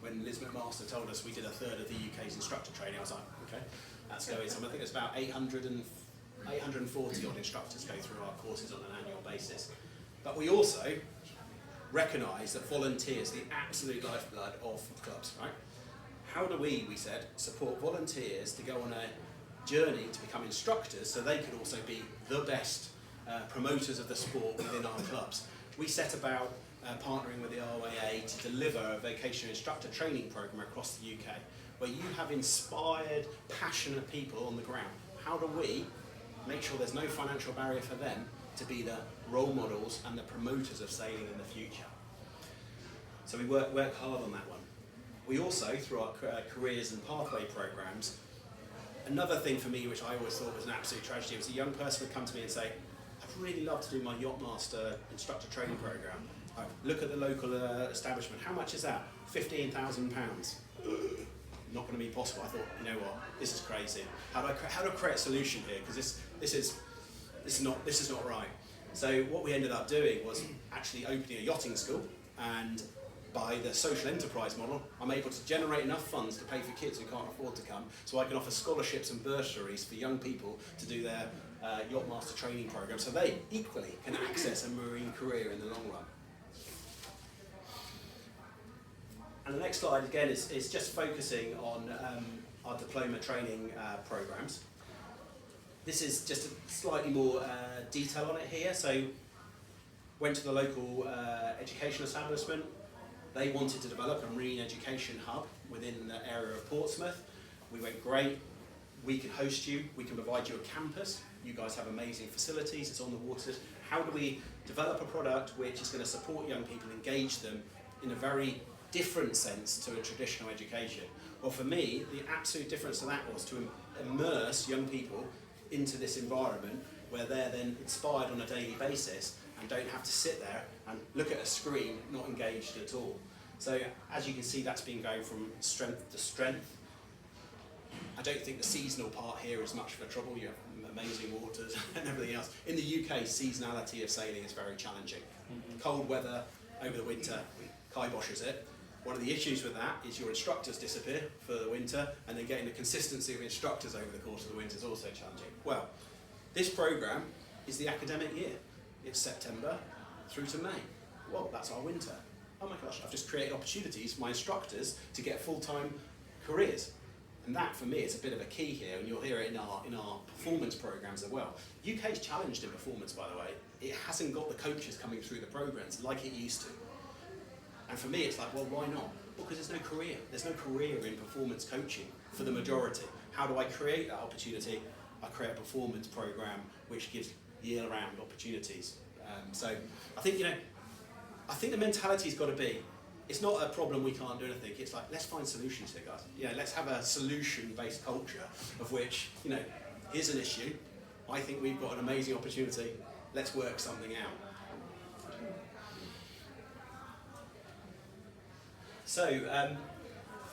Speaker 2: When Liz McMaster told us we did a third of the UK's instructor training, I was like, okay, that's going. So I think it's about 840 odd instructors go through our courses on an annual basis. But we also recognise that volunteers are the absolute lifeblood of clubs, right? How do we said, support volunteers to go on a journey to become instructors so they could also be the best promoters of the sport within our clubs? We set about partnering with the RYA to deliver a vocational instructor training program across the UK where you have inspired, passionate people on the ground. How do we make sure there's no financial barrier for them to be the role models and the promoters of sailing in the future. So we work hard on that one. We also, through our careers and pathway programs, another thing for me which I always thought was an absolute tragedy was a young person would come to me and say, I'd really love to do my Yachtmaster instructor training program. I look at the local establishment, how much is that? £15,000. Not going to be possible. I thought, you know what, this is crazy. How do I create a solution here? Because this is not right. So what we ended up doing was actually opening a yachting school, and by the social enterprise model, I'm able to generate enough funds to pay for kids who can't afford to come, so I can offer scholarships and bursaries for young people to do their Yachtmaster training program, so they equally can access a marine career in the long run. And the next slide, again, is just focusing on our diploma training programs. This is just a slightly more detail on it here. So, went to the local education establishment. They wanted to develop a marine education hub within the area of Portsmouth. We went, great, we can host you, we can provide you a campus. You guys have amazing facilities, it's on the waters. How do we develop a product which is going to support young people, engage them in a very different sense to a traditional education? Well, for me, the absolute difference to that was to immerse young people into this environment where they're then inspired on a daily basis and don't have to sit there and look at a screen, not engaged at all. So as you can see, that's been going from strength to strength. I don't think the seasonal part here is much of a trouble. You have amazing waters and everything else. In the UK, seasonality of sailing is very challenging. Cold weather over the winter kiboshes it. One of the issues with that is your instructors disappear for the winter, and then getting the consistency of instructors over the course of the winter is also challenging. Well, this programme is the academic year. It's September through to May. Well, that's our winter. Oh my gosh, I've just created opportunities for my instructors to get full-time careers. And that, for me, is a bit of a key here, and you'll hear it in our performance programmes as well. UK's challenged in performance, by the way. It hasn't got the coaches coming through the programmes like it used to. And for me, it's like, well, why not? Well, because there's no career. There's no career in performance coaching for the majority. How do I create that opportunity? I create a performance programme which gives year-round opportunities. So I think, I think the mentality's got to be, it's not a problem we can't do anything. It's like, let's find solutions here, guys. Let's have a solution-based culture of which, here's an issue. I think we've got an amazing opportunity. Let's work something out. So,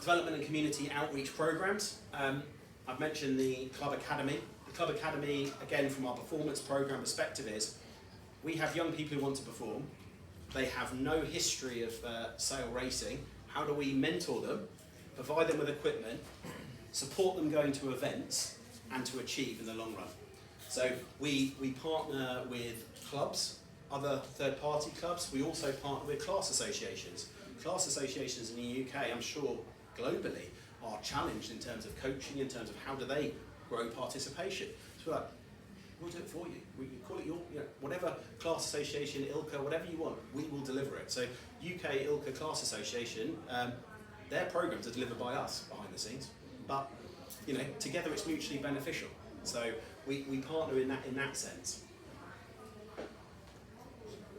Speaker 2: development and community outreach programs. I've mentioned the Club Academy. The Club Academy, again, from our performance program perspective is, we have young people who want to perform. They have no history of sail racing. How do we mentor them, provide them with equipment, support them going to events, and to achieve in the long run? So we partner with clubs, other third-party clubs. We also partner with class associations. Class associations in the UK, I'm sure globally, are challenged in terms of coaching, in terms of how do they grow participation. So we're like, we'll do it for you. We can call it your, whatever class association, ILCA, whatever you want, we will deliver it. So UK ILCA Class Association, their programs are delivered by us behind the scenes, but together it's mutually beneficial. So we partner in that sense.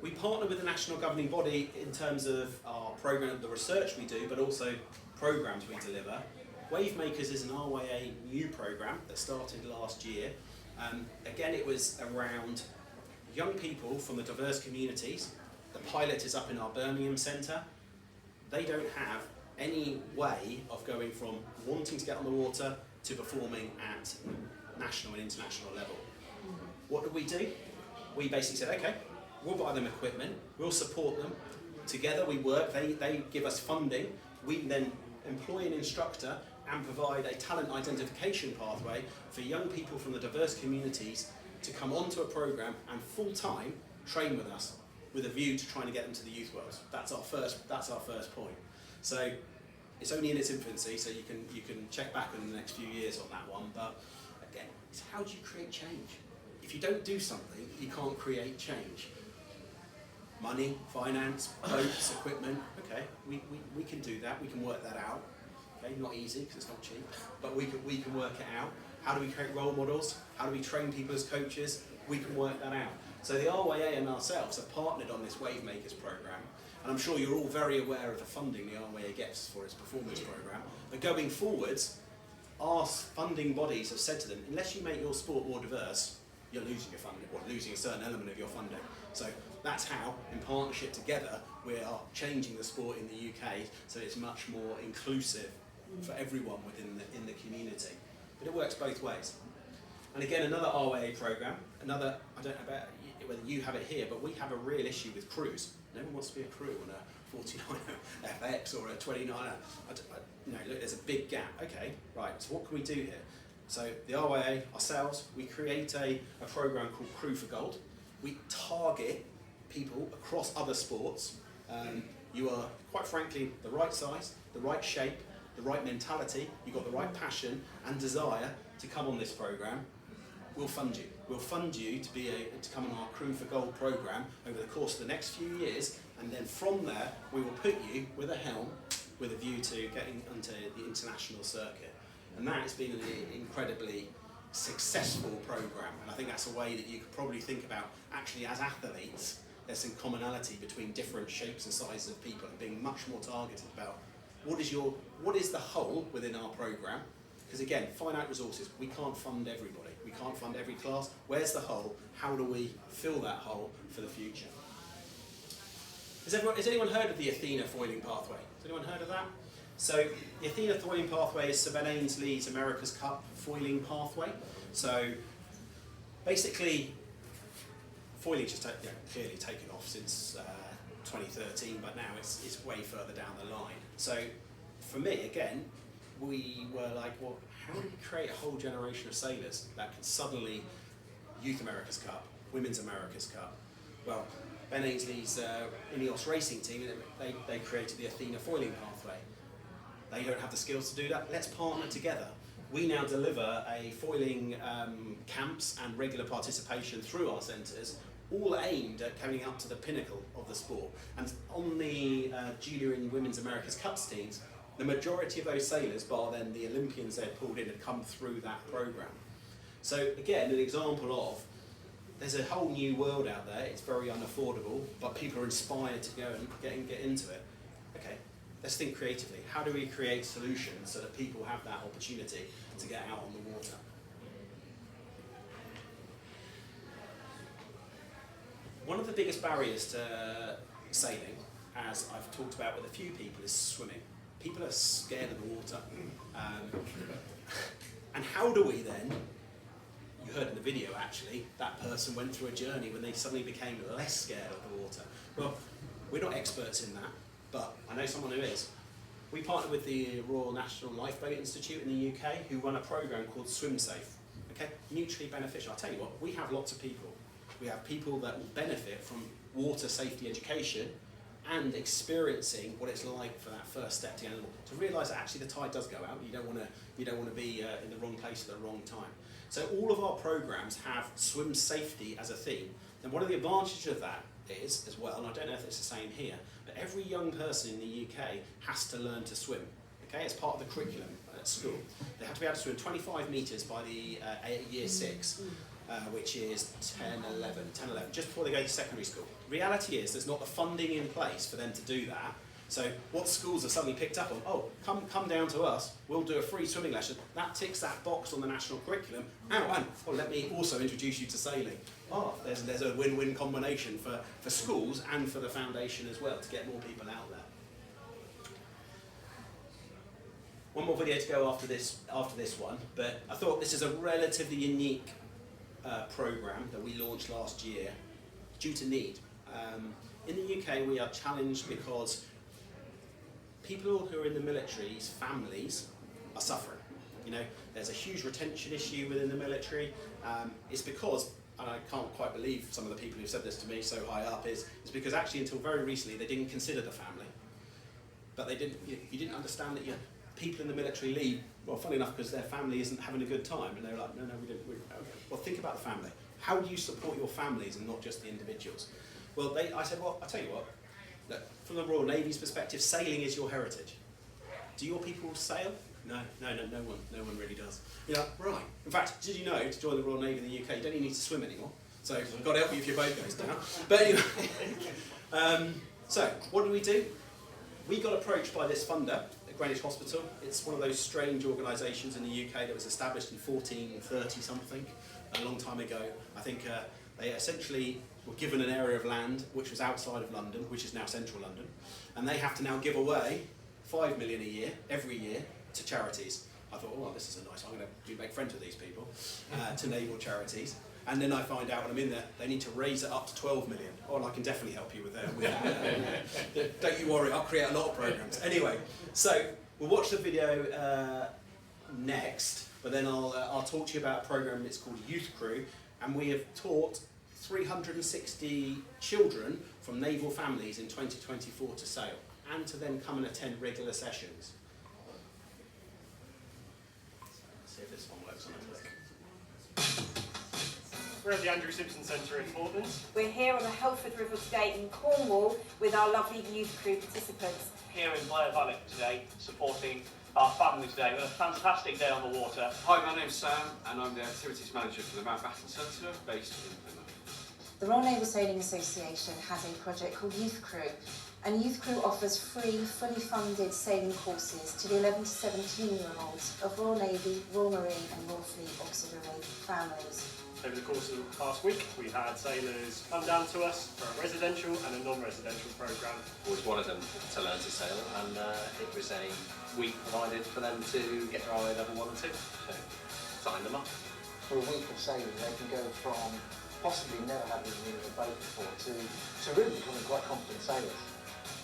Speaker 2: We partner with the national governing body in terms of our program, the research we do, but also programs we deliver. Wavemakers is an RYA new program that started last year. Again, it was around young people from the diverse communities. The pilot is up in our Birmingham centre. They don't have any way of going from wanting to get on the water to performing at national and international level. What do? We basically said, okay, we'll buy them equipment, we'll support them. Together we work, they give us funding, we then employ an instructor and provide a talent identification pathway for young people from the diverse communities to come onto a program and full-time train with us with a view to trying to get them to the youth world. That's our first point. So it's only in its infancy, so you can check back in the next few years on that one, but again, it's how do you create change? If you don't do something, you can't create change. Money, finance, boats, equipment, okay, we can do that, we can work that out. Okay, not easy because it's not cheap, but we can work it out. How do we create role models? How do we train people as coaches? We can work that out. So the RYA and ourselves have partnered on this Wave Makers programme, and I'm sure you're all very aware of the funding the RYA gets for its performance programme. But going forwards, our funding bodies have said to them, unless you make your sport more diverse, you're losing your funding, or losing a certain element of your funding. So that's how, in partnership together, we are changing the sport in the UK so it's much more inclusive for everyone in the community. But it works both ways. And again, another RYA programme, I don't know about whether you have it here, but we have a real issue with crews. No one wants to be a crew on a 49er FX or a 29er. Look, there's a big gap. Okay, right, so what can we do here? So the RYA, ourselves, we create a programme called Crew for Gold. We target people across other sports. You are, quite frankly, the right size, the right shape, the right mentality, you've got the right passion and desire to come on this programme. We'll fund you. We'll fund you to come on our Crew for Gold programme over the course of the next few years, and then from there we will put you with a helm with a view to getting onto the international circuit. And that has been an incredibly successful programme, and I think that's a way that you could probably think about, actually as athletes, there's some commonality between different shapes and sizes of people, and being much more targeted about what is the whole within our programme. Because again, finite resources, we can't fund everybody, we can't fund every class. Where's the whole? How do we fill that hole for the future? Has anyone heard of the Athena foiling pathway? Has anyone heard of that? So the Athena foiling pathway is Sir Ben Ainsley's America's Cup foiling pathway. So basically, foiling's just clearly taken off since 2013, but now it's way further down the line. So for me, again, we were like, well, how do we create a whole generation of sailors that can suddenly Youth America's Cup, Women's America's Cup? Well, Ben Ainsley's Ineos racing team, they created the Athena foiling pathway. They don't have the skills to do that. Let's partner together. We now deliver a foiling camps and regular participation through our centres, all aimed at coming up to the pinnacle of the sport. And on the Junior and Women's America's Cups teams, the majority of those sailors, bar then the Olympians they had pulled in, had come through that programme. So again, an example of, there's a whole new world out there, it's very unaffordable, but people are inspired to go and get into it. Okay, let's think creatively. How do we create solutions so that people have that opportunity to get out on the water? One of the biggest barriers to sailing, as I've talked about with a few people, is swimming. People are scared of the water. And how do we then, you heard in the video actually, that person went through a journey when they suddenly became less scared of the water. Well, we're not experts in that, but I know someone who is. We partner with the Royal National Lifeboat Institute in the UK, who run a programme called Swim Safe. Okay, mutually beneficial. I'll tell you what, we have lots of people. We have people that will benefit from water safety education and experiencing what it's like for that first step to realise that actually the tide does go out. You don't want to be in the wrong place at the wrong time. So all of our programmes have swim safety as a theme. And one of the advantages of that is, as well, and I don't know if it's the same here, but every young person in the UK has to learn to swim. Okay, it's part of the curriculum at school. They have to be able to swim 25 metres by the year 6. Which is 10, 11, just before they go to secondary school. Reality is there's not the funding in place for them to do that. So what schools have suddenly picked up on, oh, come down to us, we'll do a free swimming lesson. That ticks that box on the national curriculum. And let me also introduce you to sailing. Oh, there's a win-win combination for schools and for the foundation as well to get more people out there. One more video to go after this one, but I thought this is a relatively unique programme that we launched last year due to need. In the UK we are challenged because people who are in the military's families are suffering. You know, there's a huge retention issue within the military. It's because, and I can't quite believe some of the people who've said this to me so high up, is because actually until very recently they didn't consider the family. But you didn't understand that people in the military leave, well, funny enough, because their family isn't having a good time, and they're like, no, we didn't. Okay. Well, think about the family. How do you support your families and not just the individuals? Well, I said, well, I'll tell you what, look, from the Royal Navy's perspective, sailing is your heritage. Do your people sail? No one really does. You're like, right. In fact, did you know, to join the Royal Navy in the UK, you don't even need to swim anymore. So I've got to help you if your boat goes down. But anyway, so what do? We got approached by this funder at Greenwich Hospital. It's one of those strange organisations in the UK that was established in 1430 something, a long time ago. I think they essentially were given an area of land which was outside of London, which is now central London, and they have to now give away 5 million a year, every year, to charities. I thought, oh, this is a nice, I'm going to make friends with these people, to naval charities. And then I find out when I'm in there, they need to raise it up to 12 million. Oh, and I can definitely help you with that. Don't you worry, I'll create a lot of programs. Anyway, so we'll watch the video next, but then I'll talk to you about a program that's called Youth Crew, and we have taught 360 children from naval families in 2024 to sail, and to then come and attend regular sessions. Let's see if this one works on a click.
Speaker 5: We're at the Andrew Simpson Centre in Portland.
Speaker 21: We're here on the Helford River today in Cornwall with our lovely youth crew participants.
Speaker 5: Here in Blair Valley today, supporting our family today. With a fantastic day on the water.
Speaker 22: Hi, my name's Sam, and I'm the Activities Manager for the Mountbatten Centre, based in Plymouth.
Speaker 23: The Royal Naval Sailing Association has a project called Youth Crew, and Youth Crew offers free, fully funded sailing courses to the 11 to 17-year-olds of Royal Navy, Royal Marine and Royal Fleet Auxiliary families.
Speaker 5: Over the course of the past week, we've had sailors come down to us for a residential and a non-residential programme.
Speaker 24: Always wanted them to learn to sail, and it was a week provided for them to get their RA level 1 and 2, so signed them up.
Speaker 25: For a week of sailing, they can go from possibly never having been in a boat before to really becoming quite confident sailors.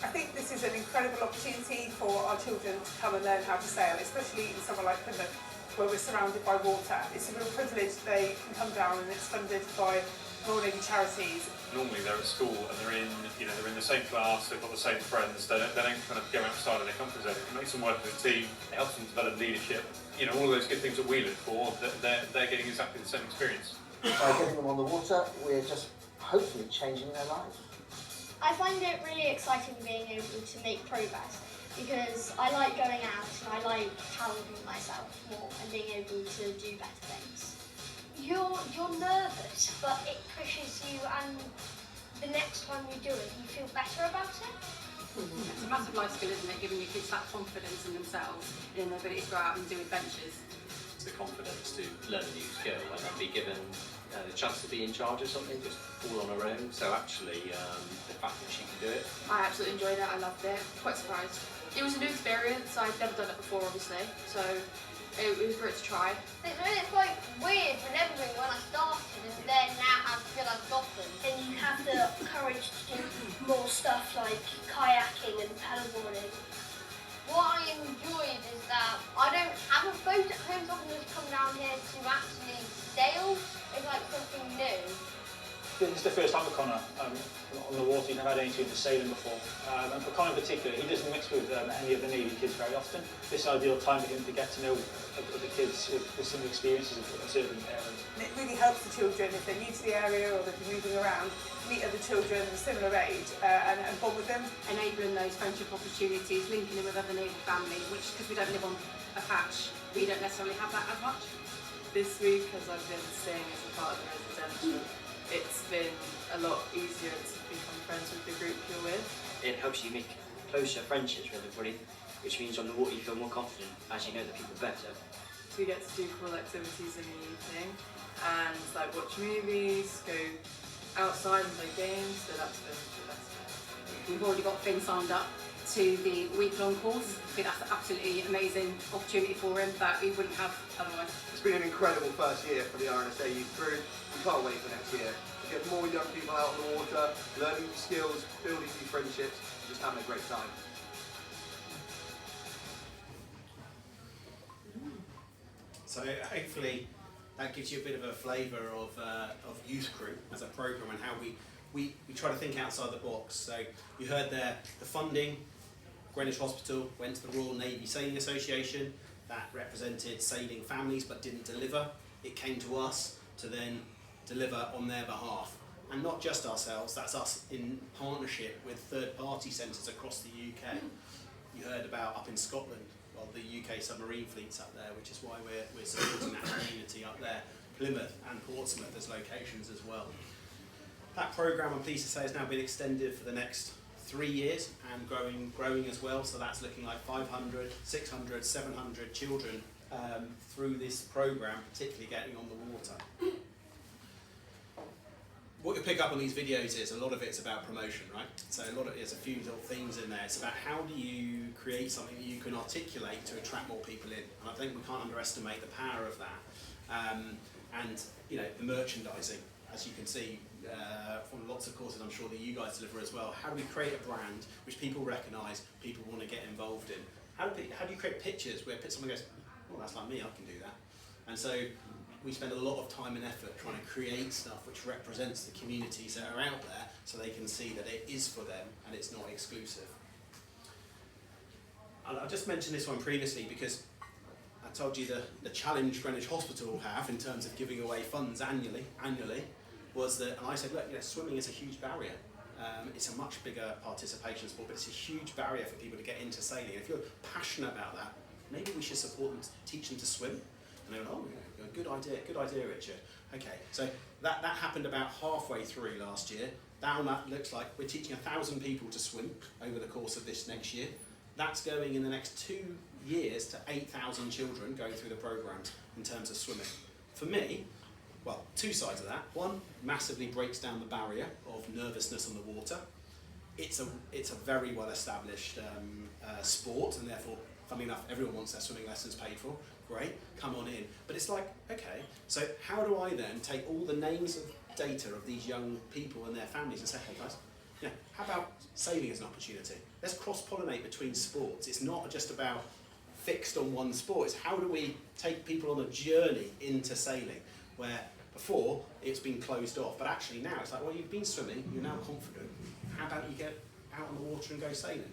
Speaker 26: I think this is an incredible opportunity for our children to come and learn how to sail, especially in somewhere like Plymouth, where we're surrounded by water. It's a real privilege. They can come down and it's funded by Royal Navy charities.
Speaker 27: Normally they're at school and they're in the same class, they've got the same friends, they don't kind of go outside of their comfort zone. It makes them work as a team, it helps them develop leadership. All of those good things that we look for, they're getting exactly the same experience.
Speaker 25: By getting them on the water, we're just hopefully changing their lives.
Speaker 13: I find it really exciting being able to make progress, because I like going out and I like challenging myself more and being able to do better things. You're nervous, but it pushes you, and the next time you do it, you feel better about it.
Speaker 28: It's a massive life skill, isn't it? Giving your kids that confidence in themselves and in their ability to go out and do adventures.
Speaker 24: It's the confidence to learn a new skill and then be given the chance to be in charge of something, just all on her own. So actually, the fact that she can do it.
Speaker 28: I absolutely enjoyed it, I loved it, quite surprised. It was a new experience, I'd never done it before obviously, so it was great to try.
Speaker 13: It's quite weird remembering when I started and then now I feel I've got them. And you have the courage to do more stuff like kayaking and paddleboarding. What I enjoyed is that I don't have a boat at home, so I can just come down here to actually sail. It's like something new.
Speaker 29: This is the first time for Connor on the water. He's never had any experience of sailing before. And for Connor in particular, he doesn't mix with any of the Navy kids very often. This is an ideal time for him to get to know other kids with similar experiences of serving parents.
Speaker 26: And it really helps the children, if they're new to the area or they're moving around, meet other children of a similar age and bond with them.
Speaker 28: Enabling those friendship opportunities, linking in with other naval families, which, because we don't live on a patch, we don't necessarily have that as much.
Speaker 30: This week, as I've been staying as a part of the residential, it's been a lot easier to become friends with the group you're with.
Speaker 31: It helps you make closer friendships with everybody, which means on the water you feel more confident as you know the people better.
Speaker 30: We get to do cool activities in the evening and like watch movies, go outside and play games, so that's been the best.
Speaker 28: We've already got Finn signed up to the week-long course. I think that's an absolutely amazing opportunity for him that we wouldn't have otherwise.
Speaker 32: It's been an incredible first year for the RNSA Youth Crew. We can't wait for next year. To get more young people out on the water, learning new skills, building new friendships, just having a great time.
Speaker 2: So hopefully that gives you a bit of a flavour of Youth Crew as a programme and how we try to think outside the box. So you heard there the funding. Greenwich Hospital went to the Royal Navy Sailing Association. That represented sailing families but didn't deliver. It came to us to then deliver on their behalf. And not just ourselves, that's us in partnership with third-party centres across the UK. You heard about up in Scotland, well, the UK submarine fleet's up there, which is why we're supporting that community up there. Plymouth and Portsmouth as locations as well. That programme, I'm pleased to say, has now been extended for the next 3 years and growing as well. So that's looking like 500, 600, 700 children through this programme, particularly getting on the water. What you pick up on these videos is a lot of it's about promotion, right? So there's a few little things in there. It's about how do you create something that you can articulate to attract more people in. And I think we can't underestimate the power of that. And you know, the merchandising, as you can see from lots of courses I'm sure that you guys deliver as well. How do we create a brand which people recognise, people want to get involved in? How do you create pictures where someone goes, oh, that's like me, I can do that. And so we spend a lot of time and effort trying to create stuff which represents the communities that are out there so they can see that it is for them and it's not exclusive. And I just mentioned this one previously because I told you the challenge Greenwich Hospital have in terms of giving away funds annually was that, and I said, look, you know, swimming is a huge barrier. It's a much bigger participation sport, but it's a huge barrier for people to get into sailing. If you're passionate about that, maybe we should support them, teach them to swim. And they went, oh, yeah, good idea, Richard. Okay, so that happened about halfway through last year. Now that looks like we're teaching 1,000 people to swim over the course of this next year. That's going in the next 2 years to 8,000 children going through the programmes in terms of swimming. For me, well, two sides of that. One, massively breaks down the barrier of nervousness on the water. It's a very well established sport, and therefore, funnily enough, everyone wants their swimming lessons paid for. Great, come on in. But it's like, okay, so how do I then take all the names of data of these young people and their families and say, hey guys, yeah, how about sailing as an opportunity? Let's cross-pollinate between sports. It's not just about fixed on one sport. It's how do we take people on a journey into sailing, where before it's been closed off, but actually now it's like, well, you've been swimming, you're now confident. How about you get out on the water and go sailing?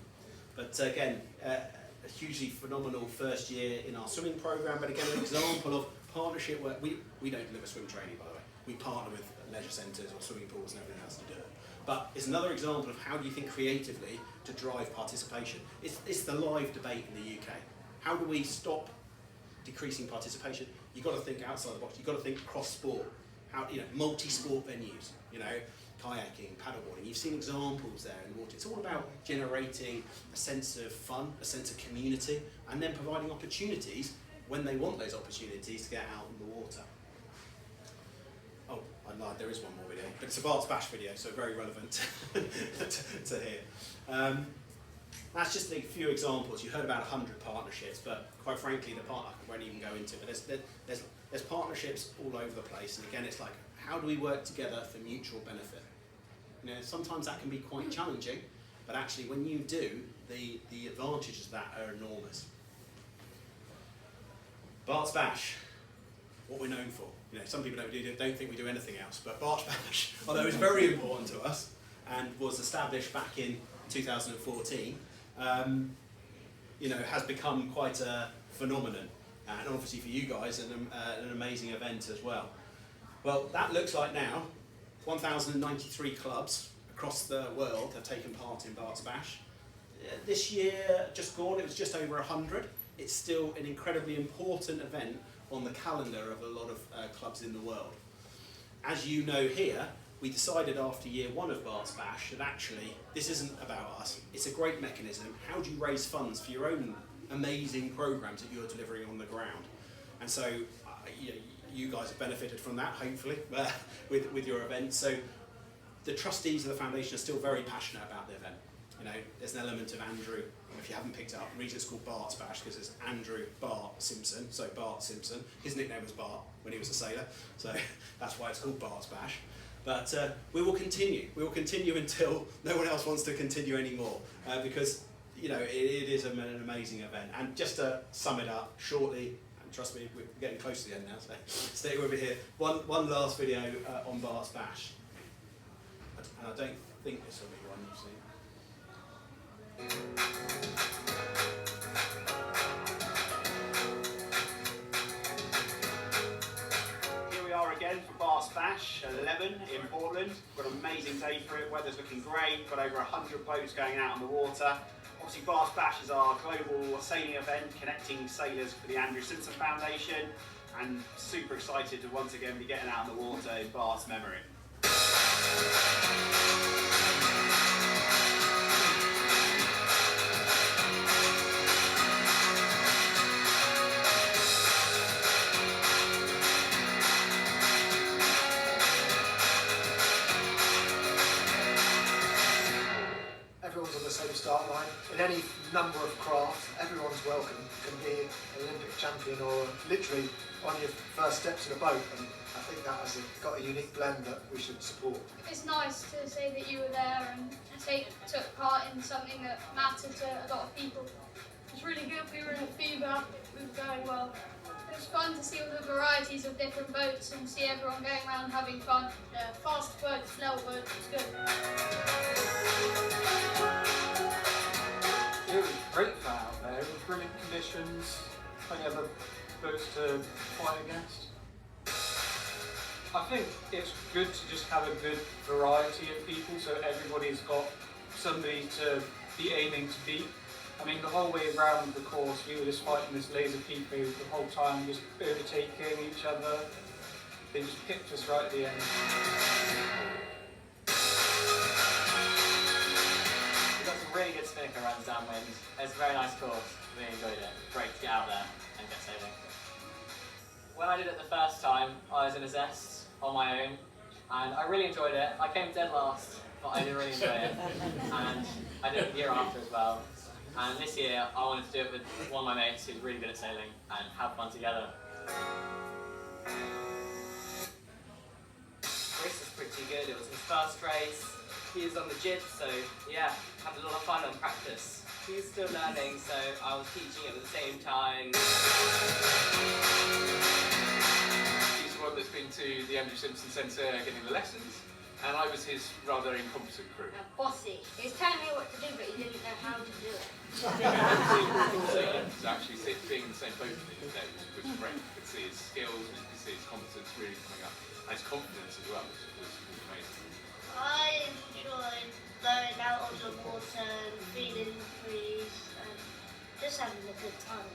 Speaker 2: But again, a hugely phenomenal first year in our swimming programme, but again, an example of partnership where we don't deliver swim training, by the way. We partner with leisure centres or swimming pools and everything else to do it. But it's another example of how do you think creatively to drive participation. It's the live debate in the UK. How do we stop decreasing participation? You've got to think outside the box. You've got to think cross-sport. How, you know, multi-sport venues. You know, kayaking, paddleboarding. You've seen examples there in the water. It's all about generating a sense of fun, a sense of community, and then providing opportunities when they want those opportunities to get out in the water. Oh, I lied, there is one more video, but it's a Bart's Bash video, so very relevant to here. That's just a few examples. You heard about 100 partnerships, but quite frankly, the part I won't even go into, but there's partnerships all over the place, and again, it's like, how do we work together for mutual benefit? You know, sometimes that can be quite challenging, but actually when you do, the advantages of that are enormous. Bart's Bash, what we're known for. You know, some people don't think we do anything else, but Bart's Bash, although it's very important to us and was established back in 2014, you know, has become quite a phenomenon, and obviously for you guys, an amazing event as well. Well, that looks like now 1,093 clubs across the world have taken part in Bart's Bash. This year, just gone, it was just over 100. It's still an incredibly important event on the calendar of a lot of clubs in the world. As you know here, we decided after year one of Bart's Bash that actually this isn't about us. It's a great mechanism. How do you raise funds for your own amazing programs that you're delivering on the ground? And so you guys have benefited from that, hopefully, with your event. So the trustees of the foundation are still very passionate about the event. You know, there's an element of Andrew, if you haven't picked it up, the reason it's called Bart's Bash because it's Andrew Bart Simpson, so Bart Simpson. His nickname was Bart when he was a sailor, so that's why it's called Bart's Bash. But we will continue. We will continue until no one else wants to continue anymore, because you know it is an amazing event. And just to sum it up shortly, and trust me, we're getting close to the end now, so stay with me here. One last video on Bart's Bash, and I don't think this will be one you've seen. Here we are again for Bart's Bash 11 in Portland. We've got an amazing day for it. Weather's looking great. Got over 100 boats going out on the water. Obviously, Bart's Bash is our global sailing event connecting sailors for the Andrew Simpson Foundation. and super excited to once again be getting out on the water in Bath's memory.
Speaker 25: Everyone's on the same start line. In any number of crafts, everyone's welcome. You can be an Olympic champion or literally on your first steps in a boat, and I think that has got a unique blend that we should support.
Speaker 3: It's nice to say that you were there and took part in something that mattered to a lot of people. It was really good. We were in a fever. We were going well. It was fun to see all the varieties of different boats and see everyone going around having fun. Yeah, fast boats, slow boats, it was good.
Speaker 29: It was great fun out there, it was brilliant conditions, plenty of other boats to fight against. I think it's good to just have a good variety of people, so everybody's got somebody to be aiming to beat. I mean, the whole way around the course, we were just fighting this laser peak move the whole time, just overtaking each other. They just picked us right at the end.
Speaker 31: We got some really good spinnaker runs downwind. It's a very nice course. Really enjoyed it. Great to get out there and get sailing. When I did it the first time, I was in a zest on my own, and I really enjoyed it. I came dead last, but I did really enjoy it. And I did it the year after as well. And this year, I wanted to do it with one of my mates who's really good at sailing and have fun together. Chris was pretty good. It was his first race. He was on the jib, so yeah, had a lot of fun and practice. He's still learning, so I was teaching at the same time.
Speaker 20: He's the one that's been to the Andrew Simpson Centre getting the lessons, and I was his rather incompetent crew.
Speaker 13: Bossy. He was telling me what to do, but he didn't know how to do it.
Speaker 20: So actually being in the same boat with him today was great. You could see his skills, you could see his competence really coming up, and his confidence as well was amazing.
Speaker 13: I enjoyed going out on the water and feeling the breeze and just having a good time.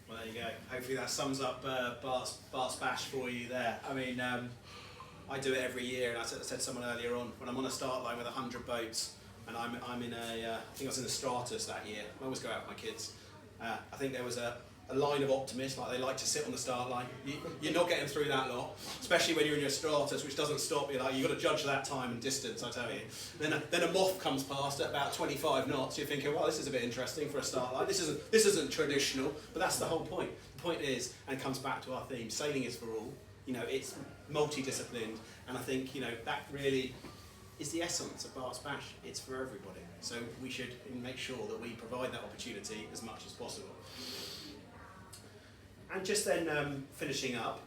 Speaker 2: Well, there you go. Hopefully that sums up Bart's Bash for you there. I mean, I do it every year, and I said to someone earlier on, when I'm on a start line with 100 boats, and I'm in I think I was in the Stratus that year. I always go out with my kids. I think there was a line of optimists, like they like to sit on the start line. You're not getting through that lot, especially when you're in your Stratus, which doesn't stop you. Like, you've got to judge that time and distance, I tell you. Then a moth comes past at about 25 knots. You're thinking, well, this is a bit interesting for a start line. This isn't traditional, but that's the whole point. The point is, and it comes back to our theme, sailing is for all. You know, it's multidisciplined, and I think, you know, that really is the essence of Bart's Bash. It's for everybody. So we should make sure that we provide that opportunity as much as possible. And just then finishing up,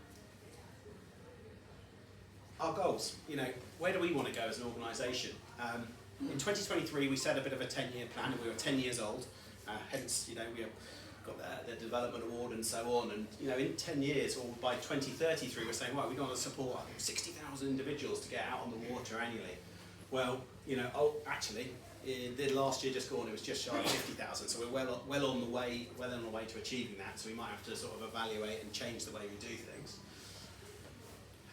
Speaker 2: our goals. You know, where do we want to go as an organisation? In 2023 we set a bit of a 10-year plan, and we were 10 years old, hence, you know, we got the development award and so on, and you know, in 10 years, or by 2033, we're saying, right, we want to support 60,000 individuals to get out on the water annually. Well, you know, actually, the last year just gone, it was just shy of 50,000, so we're well on the way to achieving that. So we might have to sort of evaluate and change the way we do things.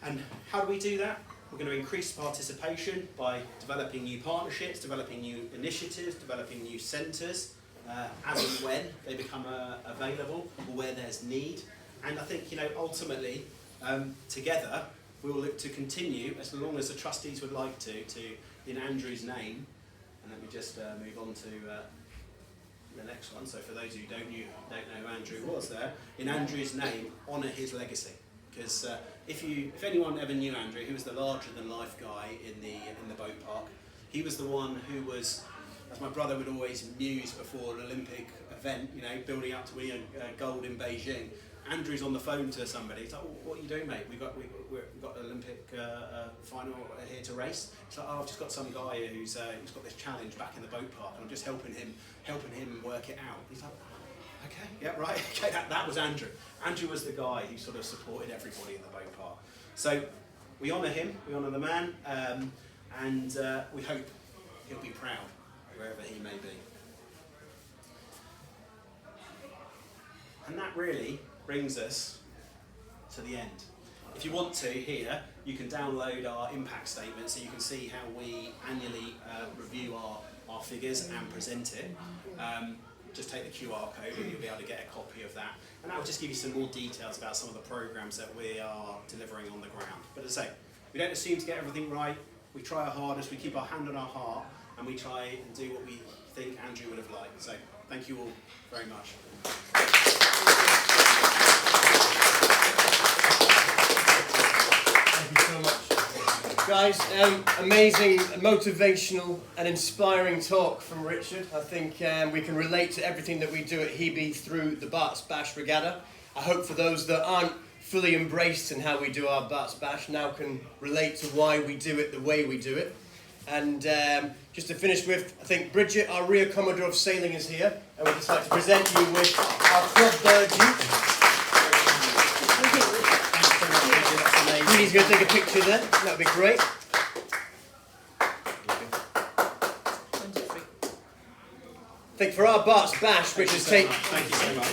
Speaker 2: And how do we do that? We're going to increase participation by developing new partnerships, developing new initiatives, developing new centres, as and when they become available, or where there's need. And I think, you know, ultimately, together, we will look to continue, as long as the trustees would like to in Andrew's name. And let me just move on to the next one. So for those who don't know who Andrew was there, in Andrew's name, honour his legacy. Because if anyone ever knew Andrew, he was the larger-than-life guy in the boat park. He was the one who was, as my brother would always muse before an Olympic event, you know, building up to winning gold in Beijing. Andrew's on the phone to somebody. He's like, oh, "What are you doing, mate? We've got an Olympic final here to race." He's like, "Oh, I've just got some guy who's got this challenge back in the boat park, and I'm just helping him work it out." He's like, "Okay, yeah, right, okay." That was Andrew. Andrew was the guy who sort of supported everybody in the boat park. So we honour him, we honour the man, and we hope he'll be proud wherever he may be. And that really brings us to the end. If you want to, here, you can download our impact statement so you can see how we annually review our figures and present it. Just take the QR code and you'll be able to get a copy of that. And that will just give you some more details about some of the programs that we are delivering on the ground. But as I say, we don't assume to get everything right. We try our hardest, we keep our hand on our heart, and we try and do what we think Andrew would have liked. So thank you all very much.
Speaker 1: Thank you so much. Guys, amazing, motivational and inspiring talk from Richard. I think we can relate to everything that we do at Hebe through the Barts Bash Regatta. I hope for those that aren't fully embraced in how we do our Barts Bash now can relate to why we do it the way we do it. And just to finish with, I think Bridget, our Rear Commodore of Sailing, is here, and we'd just like to present you with our Club Duke. He's going to take a picture then, that would be great. I think for our Barts Bash, which is
Speaker 2: Thank you so much.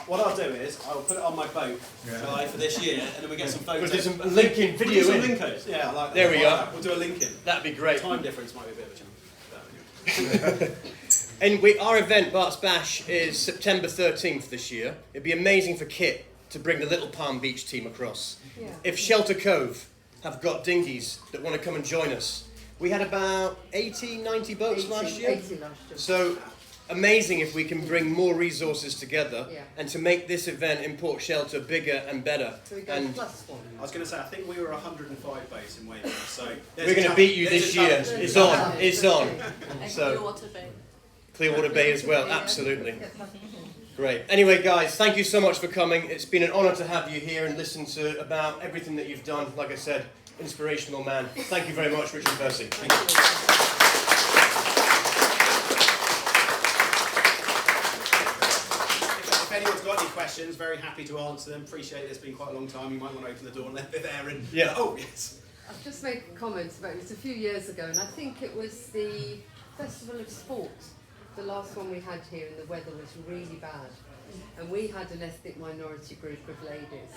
Speaker 2: What I'll do is, I'll put it on my boat for this year, and then we get some photos.
Speaker 1: We'll do some linking video
Speaker 2: some
Speaker 1: in.
Speaker 2: linkos. Yeah, I like that.
Speaker 1: There we go.
Speaker 2: We'll do a link in.
Speaker 1: That'd be great.
Speaker 2: Time difference might be a bit of a challenge.
Speaker 1: And our event, Barts Bash, is September 13th this year. It'd be amazing for Kit to bring the Little Palm Beach team across.
Speaker 19: Yeah.
Speaker 1: If Shelter Cove have got dinghies that want to come and join us, we had about 80, 90 boats last year.
Speaker 19: 80 last year.
Speaker 1: So amazing if we can bring more resources together and to make this event in Port Shelter bigger and better.
Speaker 19: So we go
Speaker 1: and
Speaker 19: plus one.
Speaker 2: I was going to say, I think we were 105 boats in Weymouth, so
Speaker 1: we're going to beat you this year. It's on. It's on. So
Speaker 4: Clearwater Bay.
Speaker 1: Clearwater Bay as well. Absolutely. Great. Anyway, guys, thank you so much for coming. It's been an honour to have you here and listen to about everything that you've done. Like I said, inspirational man. Thank you very much, Richard Percy. Thank you.
Speaker 2: If anyone's got any questions, very happy to answer them. Appreciate it's been quite a long time. You might want to open the door and let it there. And oh yes.
Speaker 6: I've just made a comment about it. It was a few years ago, and I think it was the Festival of Sport. The last one we had here, and the weather was really bad. And we had an ethnic minority group of ladies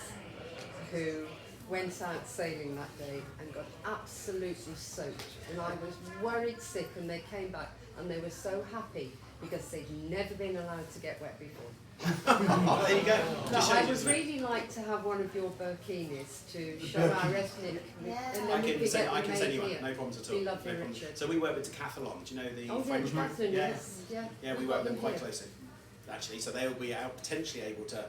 Speaker 6: who went out sailing that day and got absolutely soaked. And I was worried sick, and they came back and they were so happy because they'd never been allowed to get wet before.
Speaker 2: Oh, there you go.
Speaker 6: But I would really like to have one of your burkinis to show our ethnic. And then
Speaker 2: I
Speaker 6: we
Speaker 2: can
Speaker 6: could
Speaker 2: send,
Speaker 6: get
Speaker 2: I
Speaker 6: them
Speaker 2: can send
Speaker 6: made
Speaker 2: you one,
Speaker 6: here.
Speaker 2: no problems at all.
Speaker 6: Be lovely,
Speaker 2: No problems.
Speaker 6: Richard.
Speaker 2: So we work with Decathlon. Do you know the French brand?
Speaker 6: Decathlon, yes.
Speaker 2: Yeah, we work with them quite closely, actually. So they'll be potentially able to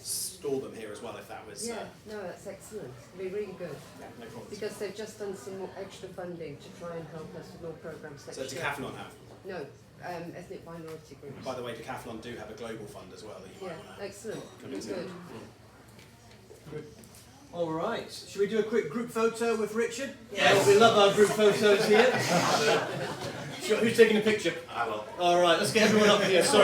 Speaker 2: store them here as well if that was.
Speaker 6: Yeah, no, that's excellent. It'll be really good.
Speaker 2: Yeah, no problems.
Speaker 6: Because they've just done some more extra funding to try and help us with more programs next
Speaker 2: So
Speaker 6: year.
Speaker 2: Decathlon have?
Speaker 6: No, ethnic minority groups.
Speaker 2: By the way, Decathlon do have a global fund as well that you might want to
Speaker 6: excellent.
Speaker 2: come into.
Speaker 6: Good.
Speaker 1: Good. All right. Should we do a quick group photo with Richard? Yes. We love our group photos here. Who's taking a picture?
Speaker 2: I will.
Speaker 1: All right. Let's get everyone up here. Sorry.